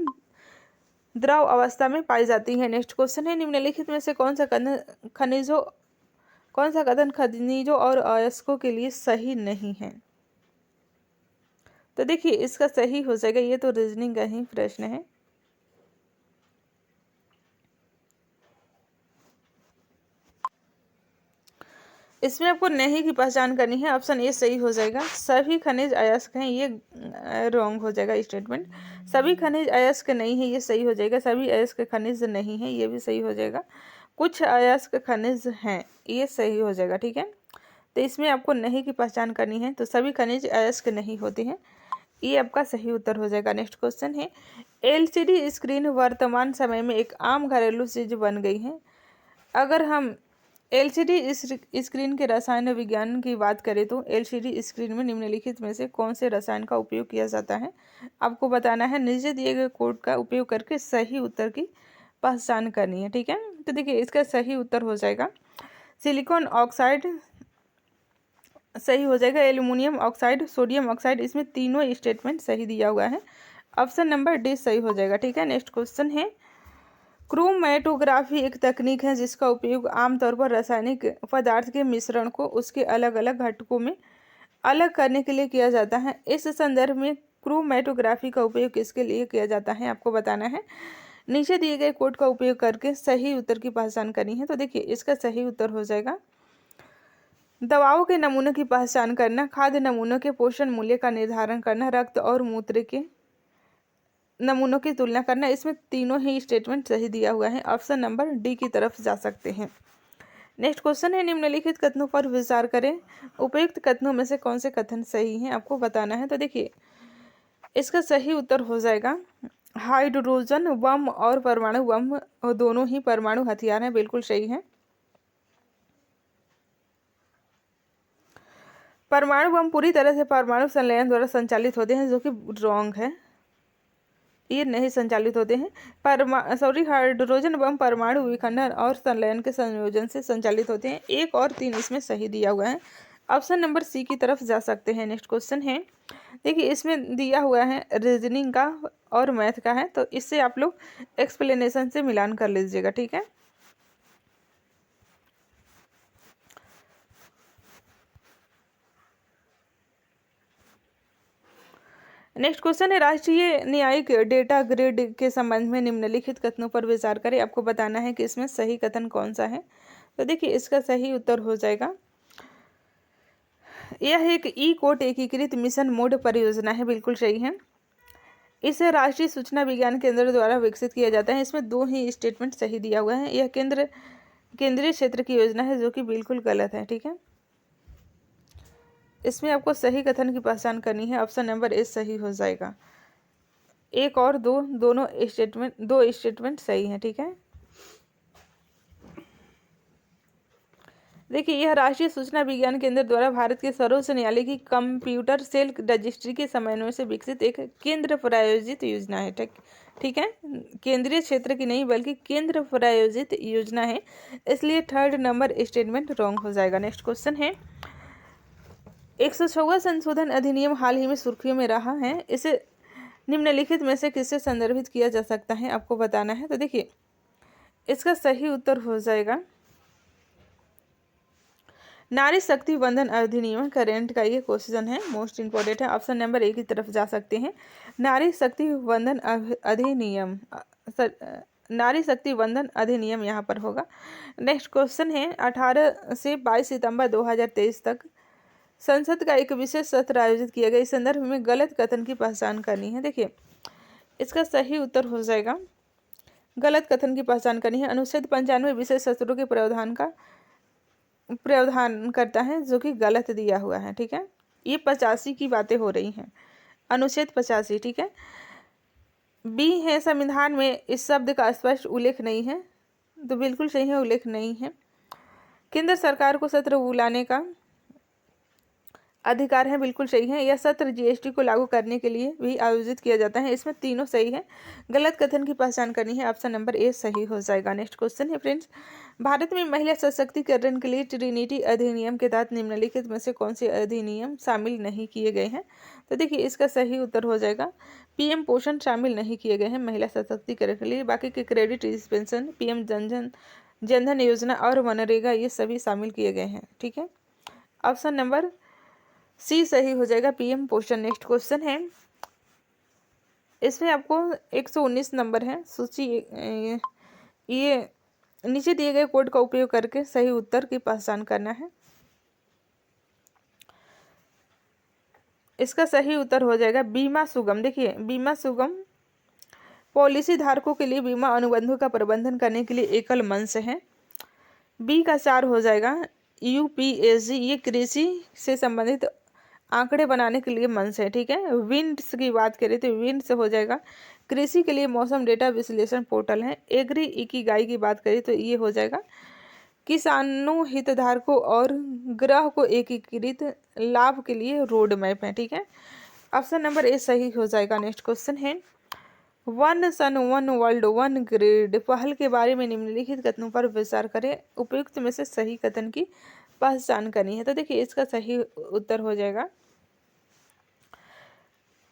द्रव अवस्था में पाई जाती है। नेक्स्ट क्वेश्चन है, निम्नलिखित में से कौन सा कथन खनिजों और अयस्कों के लिए सही नहीं है। तो देखिए इसका सही हो जाएगा, ये तो रीजनिंग का ही प्रश्न है। इसमें आपको नहीं की पहचान करनी है। ऑप्शन ए सही हो जाएगा, सभी खनिज अयस्क हैं। ये रॉन्ग हो जाएगा स्टेटमेंट। सभी खनिज अयस्क नहीं है, ये सही हो जाएगा। सभी अयस्क खनिज नहीं है, ये भी सही हो जाएगा। कुछ अयस्क खनिज हैं, ये सही हो जाएगा। ठीक है, तो इसमें आपको नहीं की पहचान करनी है। तो सभी खनिज अयस्क नहीं होते हैं, ये आपका सही उत्तर हो जाएगा। नेक्स्ट क्वेश्चन है, एलसीडी स्क्रीन वर्तमान समय में एक आम घरेलू चीज बन गई है। अगर हम एलसीडी स्क्रीन के रसायन विज्ञान की बात करें तो एलसीडी स्क्रीन में निम्नलिखित में से कौन से रसायन का उपयोग किया जाता है। आपको बताना है। नीचे दिए गए कोड का उपयोग करके सही उत्तर की पहचान करनी है। ठीक है, तो देखिए इसका सही उत्तर हो जाएगा सिलिकॉन ऑक्साइड सही हो जाएगा, एल्यूमिनियम ऑक्साइड, सोडियम ऑक्साइड, इसमें तीनों स्टेटमेंट सही दिया हुआ है। ऑप्शन नंबर डी सही हो जाएगा। ठीक है, नेक्स्ट क्वेश्चन है, क्रोमैटोग्राफी एक तकनीक है जिसका उपयोग आमतौर पर रासायनिक पदार्थ के मिश्रण को उसके अलग अलग घटकों में अलग करने के लिए किया जाता है। इस संदर्भ में क्रोमैटोग्राफी का उपयोग किसके लिए किया जाता है, आपको बताना है। नीचे दिए गए कोड का उपयोग करके सही उत्तर की पहचान करनी है। तो देखिए इसका सही उत्तर हो जाएगा, दवाओं के नमूनों की पहचान करना, खाद्य नमूनों के पोषण मूल्य का निर्धारण करना, रक्त और मूत्र के नमूनों की तुलना करना। इसमें तीनों ही स्टेटमेंट सही दिया हुआ है। ऑप्शन नंबर डी की तरफ जा सकते हैं। नेक्स्ट क्वेश्चन है, निम्नलिखित कथनों पर विचार करें। उपयुक्त कथनों में से कौन से कथन सही हैं, आपको बताना है। तो देखिए इसका सही उत्तर हो जाएगा, हाइड्रोजन बम और परमाणु बम दोनों ही परमाणु हथियार हैं। बिल्कुल सही है। परमाणु बम पूरी तरह से परमाणु संलयन द्वारा संचालित होते हैं, जो कि रॉन्ग है, ये नहीं संचालित होते हैं। हाइड्रोजन बम परमाणु विखंडन और संलयन के संयोजन से संचालित होते हैं। 1 और 3 इसमें सही दिया हुआ है। ऑप्शन नंबर सी की तरफ जा सकते हैं। नेक्स्ट क्वेश्चन है, देखिए इसमें दिया हुआ है रीजनिंग का और मैथ का है, तो इससे आप लोग एक्सप्लेनेशन से मिलान कर लीजिएगा। ठीक है, नेक्स्ट क्वेश्चन है, राष्ट्रीय न्यायिक डेटा ग्रिड के संबंध में निम्नलिखित कथनों पर विचार करें। आपको बताना है कि इसमें सही कथन कौन सा है। तो देखिए इसका सही उत्तर हो जाएगा, यह एक ई कोट एकीकृत मिशन मोड परियोजना है। बिल्कुल सही है। इसे राष्ट्रीय सूचना विज्ञान केंद्र द्वारा विकसित किया जाता है। इसमें 2 ही स्टेटमेंट सही दिया हुआ है। यह केंद्रीय क्षेत्र की योजना है, जो कि बिल्कुल गलत है। ठीक है, इसमें आपको सही कथन की पहचान करनी है। ऑप्शन नंबर ए सही हो जाएगा। 1 और 2 दोनों स्टेटमेंट 2 स्टेटमेंट सही हैं। ठीक है, देखिए यह राष्ट्रीय सूचना विज्ञान केंद्र द्वारा भारत के सर्वोच्च न्यायालय की कंप्यूटर सेल रजिस्ट्री के समन्वय से विकसित एक केंद्र प्रायोजित योजना है। ठीक है, केंद्रीय क्षेत्र की नहीं बल्कि केंद्र प्रायोजित योजना है, इसलिए 3rd नंबर स्टेटमेंट रॉन्ग हो जाएगा। नेक्स्ट क्वेश्चन है, 106वां संशोधन अधिनियम हाल ही में सुर्खियों में रहा है। इसे निम्नलिखित में से किससे संदर्भित किया जा सकता है, आपको बताना है। तो देखिए इसका सही उत्तर हो जाएगा नारी शक्ति वंदन अधिनियम। करेंट का ये क्वेश्चन है, मोस्ट इंपॉर्टेंट है। ऑप्शन नंबर ए की तरफ जा सकते हैं। नारी शक्ति वंदन अधिनियम, नारी शक्ति वंदन अधिनियम यहाँ पर होगा। नेक्स्ट क्वेश्चन है 18 से 22 सितंबर 2023 तक संसद का एक विशेष सत्र आयोजित किया गया। इस संदर्भ में गलत कथन की पहचान करनी है। देखिए इसका सही उत्तर हो जाएगा गलत कथन की पहचान करनी है। अनुच्छेद 95 विशेष सत्रों के प्रावधान करता है, जो कि गलत दिया हुआ है। ठीक है, ये 85 की बातें हो रही हैं, अनुच्छेद 85। ठीक है, बी है संविधान में इस शब्द का स्पष्ट उल्लेख नहीं है, तो बिल्कुल सही है, उल्लेख नहीं है। केंद्र सरकार को सत्र बुलाने का अधिकार है, बिल्कुल सही है। यह सत्र जीएसटी को लागू करने के लिए भी आयोजित किया जाता है। इसमें तीनों सही है। गलत कथन की पहचान करनी है, ऑप्शन नंबर ए सही हो जाएगा। नेक्स्ट क्वेश्चन है फ्रेंड्स, भारत में महिला सशक्तिकरण के लिए ट्रिनिटी अधिनियम के तहत निम्नलिखित में से कौन से अधिनियम शामिल नहीं किए गए हैं? तो देखिए इसका सही उत्तर हो जाएगा पीएम पोषण शामिल नहीं किए गए हैं महिला सशक्तिकरण के लिए। बाकी के क्रेडिट पेंशन, पीएम जनधन योजना और मनरेगा ये सभी शामिल किए गए हैं। ठीक है, ऑप्शन नंबर सी सही हो जाएगा, पीएम पोषण। नेक्स्ट क्वेश्चन है, इसमें आपको 119 नंबर है सूची। ये नीचे दिए गए कोड का उपयोग करके सही उत्तर की पहचान करना है। इसका सही उत्तर हो जाएगा बीमा सुगम। देखिए बीमा सुगम पॉलिसी धारकों के लिए बीमा अनुबंधों का प्रबंधन करने के लिए एकल मंच है। बी का 4 हो जाएगा यूपीएसजी, ये कृषि से संबंधित आंकड़े बनाने के लिए मंच है। ठीक है, विंड्स की बात करें तो विंड्स हो जाएगा कृषि के लिए मौसम डेटा विश्लेषण पोर्टल है। एग्री इकिगाई की बात करें तो ये हो जाएगा किसानों, हितधारकों और ग्राहक को एकीकृत लाभ के लिए रोड मैप है। ठीक है, ऑप्शन नंबर ए सही हो जाएगा। नेक्स्ट क्वेश्चन है, one sun one world one grid पहल के बारे में निम्नलिखित कथनों पर विचार करें। उपयुक्त में से सही कथन की पहचान करनी है। तो देखिए इसका सही उत्तर हो जाएगा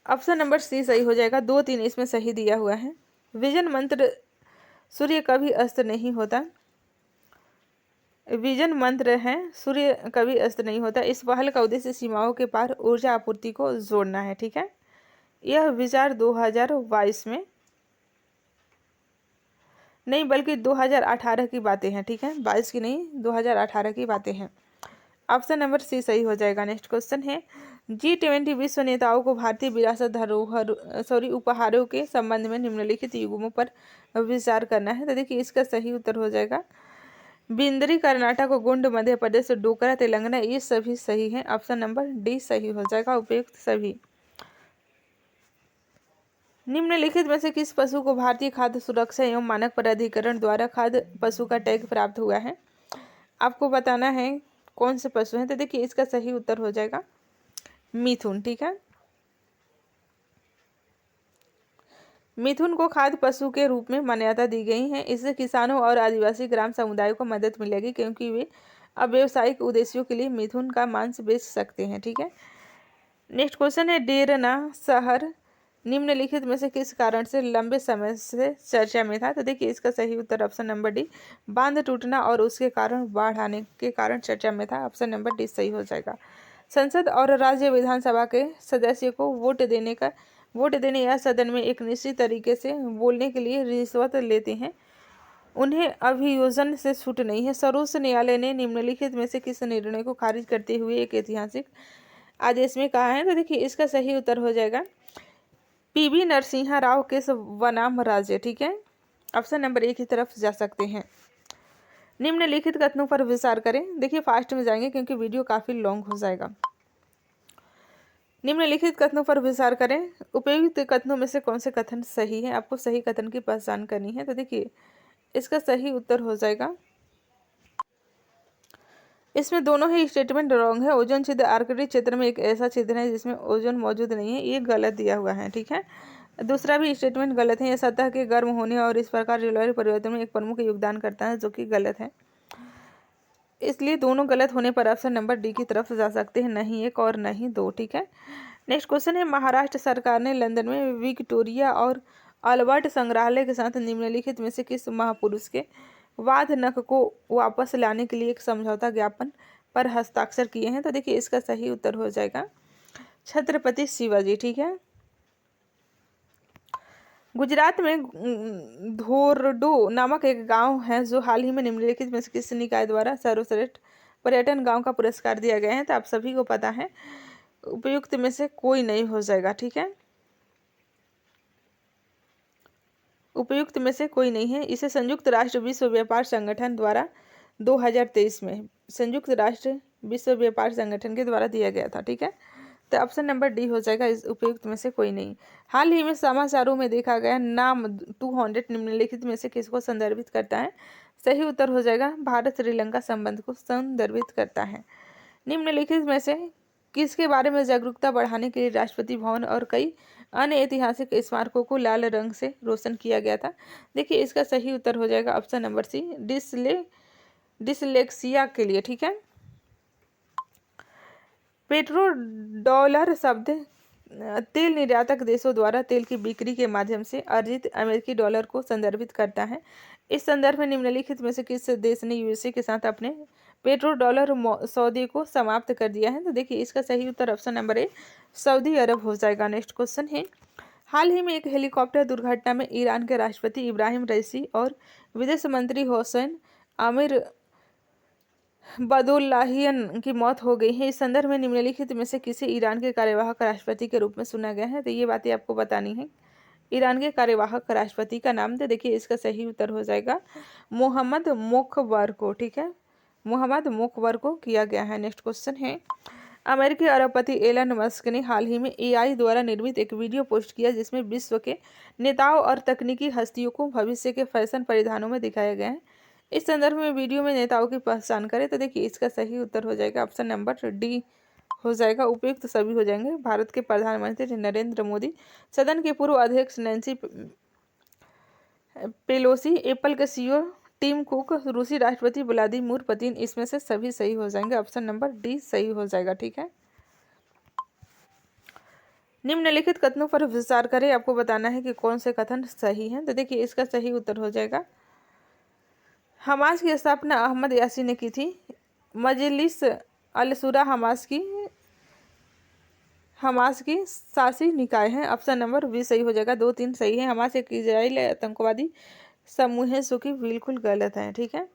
ऑप्शन नंबर सी सही हो जाएगा। 2, 3 इसमें सही दिया हुआ है। विजन मंत्र सूर्य कभी अस्त नहीं होता, विजन मंत्र है सूर्य कभी अस्त नहीं होता। इस पहल का उद्देश्य सीमाओं के पार ऊर्जा आपूर्ति को जोड़ना है। ठीक है, यह विचार 2022 में नहीं बल्कि 2018 की बातें हैं। ठीक है, 22 की नहीं 2018 की बातें हैं। ऑप्शन नंबर सी सही हो जाएगा। नेक्स्ट क्वेश्चन है, G20 विश्व नेताओं को भारतीय विरासत धरोहर उपहारों के संबंध में निम्नलिखित युग्मों पर विचार करना है। तो देखिए इसका सही उत्तर हो जाएगा बिंदरी कर्नाटक, गोंड मध्य प्रदेश, डोकरा तेलंगाना, ये सभी सही हैं। ऑप्शन नंबर डी सही हो जाएगा, उपयुक्त सभी। निम्नलिखित में से किस पशु को भारतीय खाद्य सुरक्षा एवं मानक प्राधिकरण द्वारा खाद्य पशु का टैग प्राप्त हुआ है? आपको बताना है कौन से पशु हैं। तो देखिए इसका सही उत्तर हो जाएगा मिथुन। ठीक है, मिथुन को खाद्य पशु के रूप में मान्यता दी गई है। इससे किसानों और आदिवासी ग्राम समुदायों को मदद मिलेगी, क्योंकि वे अब व्यावसायिक उद्देश्यों के लिए मिथुन का मांस बेच सकते हैं। ठीक है, नेक्स्ट क्वेश्चन है, डेरना शहर निम्नलिखित में से किस कारण से लंबे समय से चर्चा में था? तो देखिए इसका सही उत्तर ऑप्शन नंबर डी, बांध टूटना और उसके कारण बाढ़ आने के कारण चर्चा में था। ऑप्शन नंबर डी सही हो जाएगा। संसद और राज्य विधानसभा के सदस्य को वोट देने या सदन में एक निश्चित तरीके से बोलने के लिए रिश्वत लेते हैं, उन्हें अभियोजन से छूट नहीं है। सर्वोच्च न्यायालय ने निम्नलिखित में से किस निर्णय को खारिज करते हुए एक ऐतिहासिक आदेश में कहा है? तो देखिए इसका सही उत्तर हो जाएगा पीवी नरसिम्हा राव के बनाम राज्य। ठीक है, ऑप्शन नंबर ए की तरफ जा सकते हैं। निम्नलिखित कथनों पर विचार करें। देखिए फास्ट में जाएंगे क्योंकि वीडियो काफी लॉन्ग हो जाएगा। निम्नलिखित कथनों पर विचार करें। उपयुक्त कथनों में से कौन से कथन सही है? आपको सही कथन की पहचान करनी है। तो देखिए इसका सही उत्तर हो जाएगा, इसमें दोनों ही स्टेटमेंट रॉन्ग है। ओजोन छिद्र आर्कटिक क्षेत्र में एक ऐसा छिद्र है जिसमें ओजोन मौजूद नहीं है, ये गलत दिया हुआ है। ठीक है, दूसरा भी स्टेटमेंट गलत है। यह सतह के गर्म होने और इस प्रकार जलवायु परिवर्तन में एक प्रमुख योगदान करता है, जो कि गलत है। इसलिए दोनों गलत होने पर ऑप्शन नंबर डी की तरफ जा सकते हैं, नहीं 1 और नहीं 2। ठीक है, नेक्स्ट क्वेश्चन है, महाराष्ट्र सरकार ने लंदन में विक्टोरिया और अल्बर्ट संग्रहालय के साथ निम्नलिखित में से किस महापुरुष के वाद नख को वापस लाने के लिए एक समझौता ज्ञापन पर हस्ताक्षर किए हैं? तो देखिए इसका सही उत्तर हो जाएगा छत्रपति शिवाजी। ठीक है। गुजरात में धोरडो नामक एक गांव है जो हाल ही में निम्नलिखित में से किस निकाय द्वारा सर्वश्रेष्ठ पर्यटन गांव का पुरस्कार दिया गया है? तो आप सभी को पता है, उपयुक्त में से कोई नहीं हो जाएगा। ठीक है, उपयुक्त में से कोई नहीं है। इसे संयुक्त राष्ट्र विश्व व्यापार संगठन द्वारा 2023 में संयुक्त राष्ट्र विश्व व्यापार संगठन के द्वारा दिया गया था। ठीक है, तो ऑप्शन नंबर डी हो जाएगा, इस उपयुक्त में से कोई नहीं। हाल ही में समाचारों में देखा गया नाम 200 निम्नलिखित में से किसको संदर्भित करता है? सही उत्तर हो जाएगा भारत श्रीलंका संबंध को संदर्भित करता है। निम्नलिखित में से किसके बारे में जागरूकता बढ़ाने के लिए राष्ट्रपति भवन और कई अन्य ऐतिहासिक स्मारकों को लाल रंग से रोशन किया गया था? देखिए इसका सही उत्तर हो जाएगा ऑप्शन नंबर सी, डिसलेक्सिया के लिए। ठीक है, पेट्रो डॉलर शब्द तेल निर्यातक देशों द्वारा तेल की बिक्री के माध्यम से अर्जित अमेरिकी डॉलर को संदर्भित करता है। इस संदर्भ में निम्नलिखित में से किस देश ने यूएसए के साथ अपने पेट्रो डॉलर सौदे को समाप्त कर दिया है? तो देखिए इसका सही उत्तर ऑप्शन नंबर ए, सऊदी अरब हो जाएगा। नेक्स्ट क्वेश्चन है, हाल ही में एक हेलीकॉप्टर दुर्घटना में ईरान के राष्ट्रपति इब्राहिम रईसी और विदेश मंत्री हुसैन आमिर बदुल्लाहियन की मौत हो गई है। इस संदर्भ में निम्नलिखित में से किसे ईरान के कार्यवाहक राष्ट्रपति के रूप में चुना गया है? तो ये बातें आपको बतानी है। ईरान के कार्यवाहक राष्ट्रपति का नाम, तो देखिए इसका सही उत्तर हो जाएगा मोहम्मद मोखबर को। ठीक है, मोहम्मद मोखबर को किया गया है। नेक्स्ट क्वेश्चन है, अमेरिकी अरबपति एलन मस्क ने हाल ही में एआई द्वारा निर्मित एक वीडियो पोस्ट किया जिसमें विश्व के नेताओं और तकनीकी हस्तियों को भविष्य के फैशन परिधानों में दिखाया गया है। इस संदर्भ में वीडियो में नेताओं की पहचान करें? तो देखिए इसका सही उत्तर हो जाएगा ऑप्शन नंबर डी हो जाएगा, उपयुक्त सभी हो जाएंगे। भारत के प्रधानमंत्री नरेंद्र मोदी, सदन के पूर्व अध्यक्ष नैन्सी पेलोसी, एप्पल के सीईओ टिम कुक, रूसी राष्ट्रपति व्लादिमीर पुतिन, इसमें से सभी सही हो जाएंगे। ऑप्शन नंबर डी सही हो जाएगा। ठीक है, निम्नलिखित कथनों पर विचार करें, आपको बताना है कि कौन से कथन सही हैं। तो देखिए इसका सही उत्तर हो जाएगा, हमास की स्थापना अहमद यासीन ने की थी। मजलिस अल-शुरा हमास की शासी निकाय है। ऑप्शन नंबर बी सही हो जाएगा, 2 3 सही है। हमास एक इजराइल आतंकवादी समूह है, जो कि बिल्कुल गलत है। ठीक है,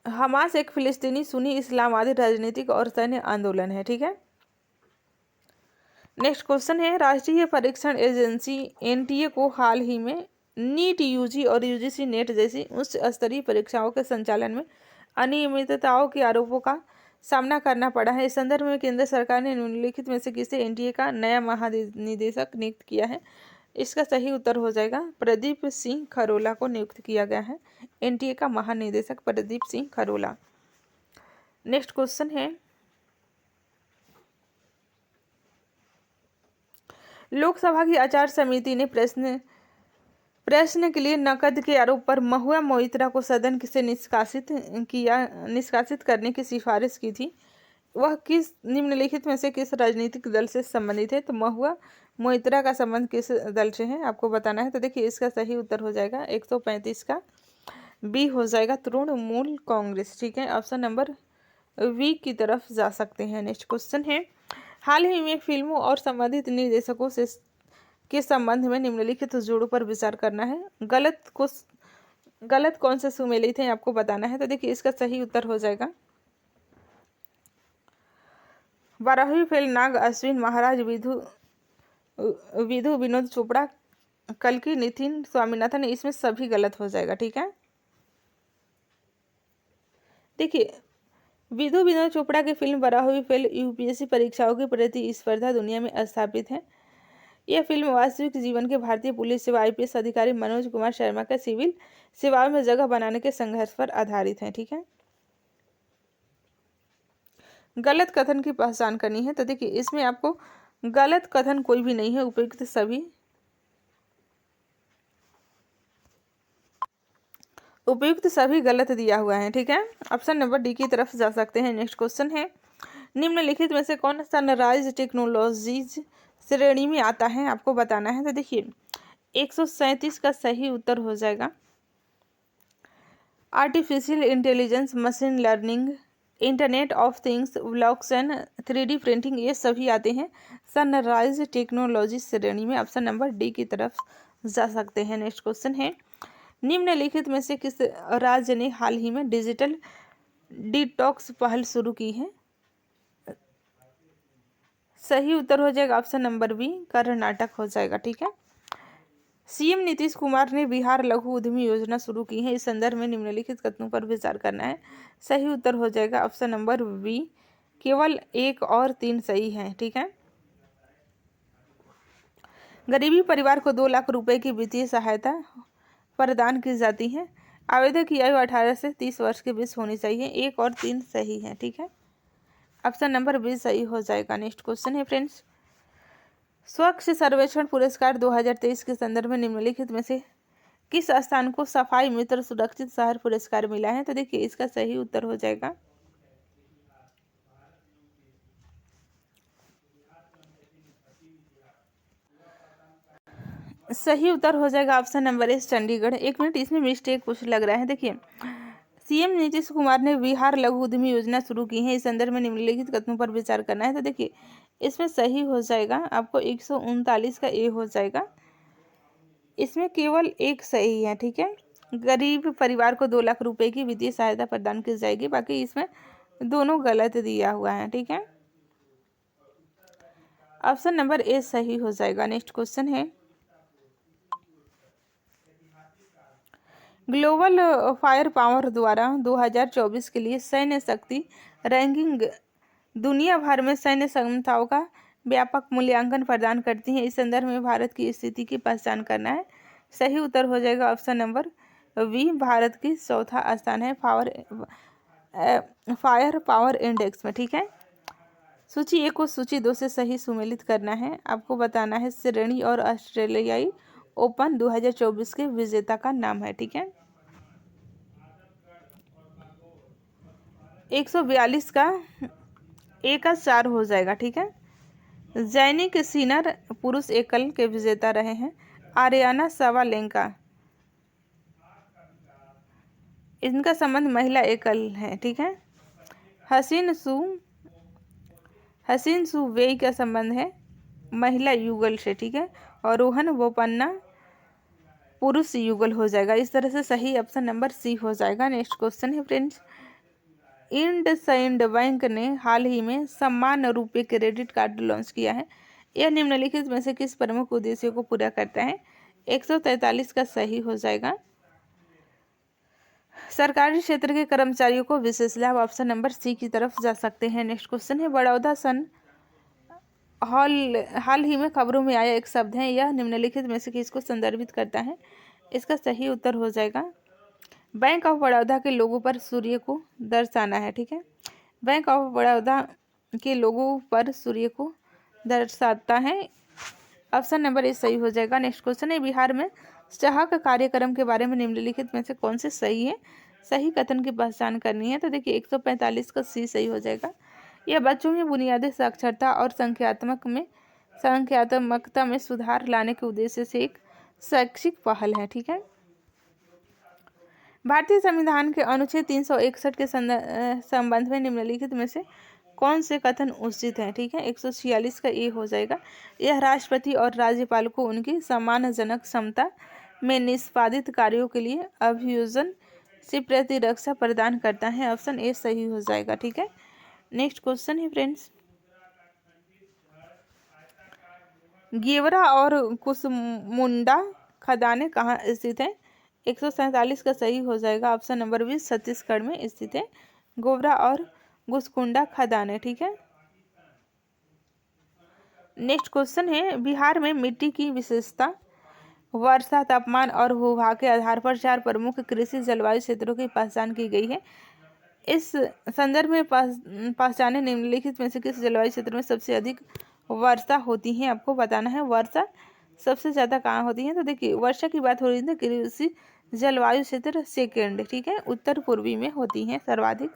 हमास एक फिलिस्तीनी सुन्नी इस्लामवादी राजनीतिक और सैन्य आंदोलन है। ठीक है, नेक्स्ट क्वेश्चन है, राष्ट्रीय परीक्षण एजेंसी एनटीए को हाल ही में नीट यूजी और यूजीसी नेट जैसी उच्च स्तरीय परीक्षाओं के संचालन में अनियमितताओं के आरोपों का सामना करना पड़ा है। इस संदर्भ में केंद्र सरकार ने निम्नलिखित में से किसे एनटीए का नया महानिदेशक नियुक्त किया है? इसका सही उत्तर हो जाएगा प्रदीप सिंह खरोला को नियुक्त किया गया है, एनटीए का महानिदेशक प्रदीप सिंह खरोला। नेक्स्ट क्वेश्चन है, लोकसभा की आचार समिति ने प्रश्न के लिए नकद के आरोप पर महुआ मोइत्रा को सदन से निष्कासित करने की सिफारिश की थी। वह किस निम्नलिखित में से किस राजनीतिक दल से संबंधित है? तो महुआ मोइत्रा का संबंध किस दल से है, आपको बताना है। तो देखिए इसका सही उत्तर हो जाएगा 135 का बी हो जाएगा, तृणमूल कांग्रेस। ठीक है, ऑप्शन नंबर वी की तरफ जा सकते हैं। नेक्स्ट क्वेश्चन है, हाल ही में फिल्मों और संबंधित निर्देशकों से के संबंध में निम्नलिखित जोड़ों पर विचार करना है। गलत कौन से सुमेलित हैं, आपको बताना है। तो देखिए इसका सही उत्तर हो जाएगा 12वीं फिल्म नाग अश्विन महाराज विधु विनोद चोपड़ा कल्कि नितिन स्वामीनाथन, इसमें सभी गलत हो जाएगा। ठीक है, देखिए विधु विनोद चोपड़ा की फिल्म 12वीं फिल्म यूपीएससी परीक्षाओं की प्रतिस्पर्धा दुनिया में स्थापित है। यह फिल्म वास्तविक जीवन के भारतीय पुलिस सेवा आईपीएस अधिकारी मनोज कुमार शर्मा के सिविल सेवाओं में जगह बनाने के संघर्ष पर आधारित है। ठीक है, गलत कथन की पहचान करनी है। तो देखिए इसमें आपको गलत कथन कोई भी नहीं है, उपयुक्त सभी उपयुक्त सभी गलत दिया हुआ है, ठीक है। ऑप्शन नंबर डी की तरफ जा सकते हैं। नेक्स्ट क्वेश्चन है, निम्नलिखित में से कौन सनराइज टेक्नोलॉजीज श्रेणी में आता है, आपको बताना है। तो देखिए 137 का सही उत्तर हो जाएगा artificial intelligence, machine learning, internet of things, blockchain, 3D printing, ये सभी आते हैं सनराइज टेक्नोलॉजी श्रेणी में। ऑप्शन नंबर डी की तरफ जा सकते हैं। नेक्स्ट क्वेश्चन है, निम्नलिखित में से किस राज्य ने हाल ही में डिजिटल डिटॉक्स पहल शुरू की है। सही उत्तर हो जाएगा ऑप्शन नंबर बी, कर्नाटक हो जाएगा, ठीक है। सीएम नीतीश कुमार ने बिहार लघु उद्यमी योजना शुरू की है, इस संदर्भ में निम्नलिखित कथनों पर विचार करना है। सही उत्तर हो जाएगा ऑप्शन नंबर बी, केवल 1 और 3 सही है, ठीक है। गरीबी परिवार को 2 लाख रुपए की वित्तीय सहायता प्रदान की जाती है। आवेदक की आयु 18 से 30 वर्ष के बीच होनी चाहिए। 1 और 3 सही है, ठीक है। ऑप्शन नंबर बी सही हो जाएगा। नेक्स्ट क्वेश्चन है फ्रेंड्स, स्वच्छ सर्वेक्षण पुरस्कार 2023 के संदर्भ में निम्नलिखित में से किस स्थान को सफाई मित्र सुरक्षित शहर पुरस्कार मिला है। तो देखिए इसका सही उत्तर हो जाएगा सही उत्तर हो जाएगा option number S, Chandigarh. 1 minute, इसमें मिस्टेक कुछ लग रहा है। देखिए सीएम नीतीश कुमार ने बिहार लघु उद्यमी योजना शुरू की है, इस संदर्भ में निम्नलिखित कथनों पर विचार करना है। तो देखिए इसमें सही हो जाएगा आपको 139 का ए हो जाएगा। इसमें केवल 1 सही है, ठीक है। गरीब परिवार को 2 लाख रुपए की वित्तीय सहायता प्रदान की जाएगी, बाकी इसमें दोनों गलत दिया हुआ है, ठीक है। ऑप्शन नंबर ए सही हो जाएगा। नेक्स्ट क्वेश्चन है, ग्लोबल फायर पावर द्वारा 2024 के लिए सैन्य शक्ति रैंकिंग दुनिया भर में सैन्य क्षमताओं का व्यापक मूल्यांकन प्रदान करती है, इस संदर्भ में भारत की स्थिति की पहचान करना है। सही उत्तर हो जाएगा ऑप्शन नंबर बी, भारत की चौथा स्थान है फायर पावर इंडेक्स में, ठीक है। सूची 1 को सूची 2 से सही सुमेलित करना है। आपको बताना है श्रेणी और ऑस्ट्रेलियाई ओपन 2024 के विजेता का नाम है, ठीक है। 142 का ए का 4 हो जाएगा, ठीक है। जैनिक सिनर पुरुष एकल के विजेता रहे हैं। आर्याना सवालेंका, इनका संबंध महिला एकल है, ठीक है। हसीन सू वेई का संबंध है महिला युगल से, ठीक है। और रोहन बोपन्ना पुरुष युगल हो जाएगा। इस तरह से सही ऑप्शन नंबर सी हो जाएगा। नेक्स्ट क्वेश्चन है फ्रेंड्स, इंडसइंड बैंक ने हाल ही में सम्मान रुपये क्रेडिट कार्ड लॉन्च किया है, यह निम्नलिखित में से किस प्रमुख उद्देश्य को पूरा करता है। 143 का सही हो जाएगा। सरकारी क्षेत्र के कर्मचारियों को विशेष लाभ, ऑप्शन नंबर सी की तरफ जा सकते हैं। नेक्स्ट क्वेश्चन है, बड़ौदा सन हाल ही में खबरों में आया एक शब्द है, यह निम्नलिखित में से किसको संदर्भित करता है। इसका सही उत्तर हो जाएगा बैंक ऑफ बड़ौदा के लोगों पर सूर्य को दर्शाना है, ठीक है। बैंक ऑफ बड़ौदा के लोगों पर सूर्य को दर्शाता है। ऑप्शन नंबर ए सही हो जाएगा। नेक्स्ट क्वेश्चन है, बिहार में सहायक कार्यक्रम के बारे में निम्नलिखित में से कौन से सही है। सही कथन की पहचान करनी है। तो देखिए 145 का सी सही हो जाएगा। यह बच्चों में बुनियादी साक्षरता और संख्यात्मकता में सुधार लाने के उद्देश्य से एक शैक्षिक पहल है, ठीक है। भारतीय संविधान के अनुच्छेद 361 के संबंध में निम्नलिखित में से कौन से कथन उचित हैं, ठीक है। 146 का ए हो जाएगा। यह राष्ट्रपति और राज्यपाल को उनकी सम्मानजनक क्षमता में निष्पादित कार्यों के लिए अभियोजन से प्रतिरक्षा प्रदान करता है। ऑप्शन ए सही हो जाएगा, ठीक है। नेक्स्ट क्वेश्चन है फ्रेंड्स, गेवरा और कुसमुंडा खदानें कहाँ स्थित हैं। 147 का सही हो जाएगा। ऑप्शन नंबर 20 छत्तीसगढ़ में स्थित है गोवरा और गुसकुंडा खदानें, ठीक है। नेक्स्ट क्वेश्चन है, बिहार में मिट्टी की विशेषता, वर्षा, तापमान और भूभाग के आधार पर 4 प्रमुख कृषि जलवायु क्षेत्रों की पहचान की गई है। इस संदर्भ में पहचाने निम्नलिखित में से किस जलवायु क्षेत्र में सबसे अधिक वर्षा होती है। आपको बताना है वर्षा सबसे ज़्यादा कहाँ होती है। तो देखिए वर्षा की बात हो रही है कृषि जलवायु क्षेत्र सेकंड, ठीक है, उत्तर पूर्वी में होती हैं सर्वाधिक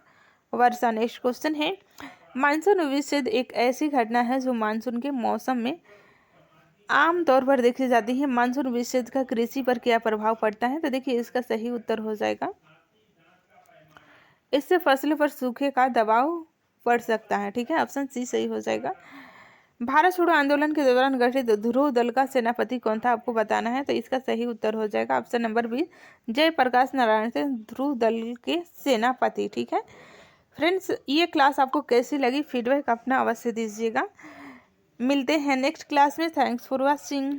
वर्षा। नेक्स्ट क्वेश्चन है, मानसून विच्छेद एक ऐसी घटना है जो मानसून के मौसम में आम तौर पर देखी जाती है। मानसून विच्छेद का कृषि पर क्या प्रभाव पड़ता है? तो देखिए इसका सही उत्तर हो जाएगा, इससे फसलों पर सूखे का दबाव पड़ सकता है, ठीक है, ऑप्शन सी सही हो जाएगा। भारत छोड़ो आंदोलन के दौरान गठित ध्रुव दल का सेनापति कौन था? आपको बताना है, तो इसका सही उत्तर हो जाएगा option number B, Jayaprakash Narayan से ध्रुव दल के सेनापति, ठीक है। फ्रेंड्स, ये क्लास आपको कैसी लगी, फीडबैक अपना अवश्य दीजिएगा। मिलते हैं नेक्स्ट क्लास में। Thanks for watching.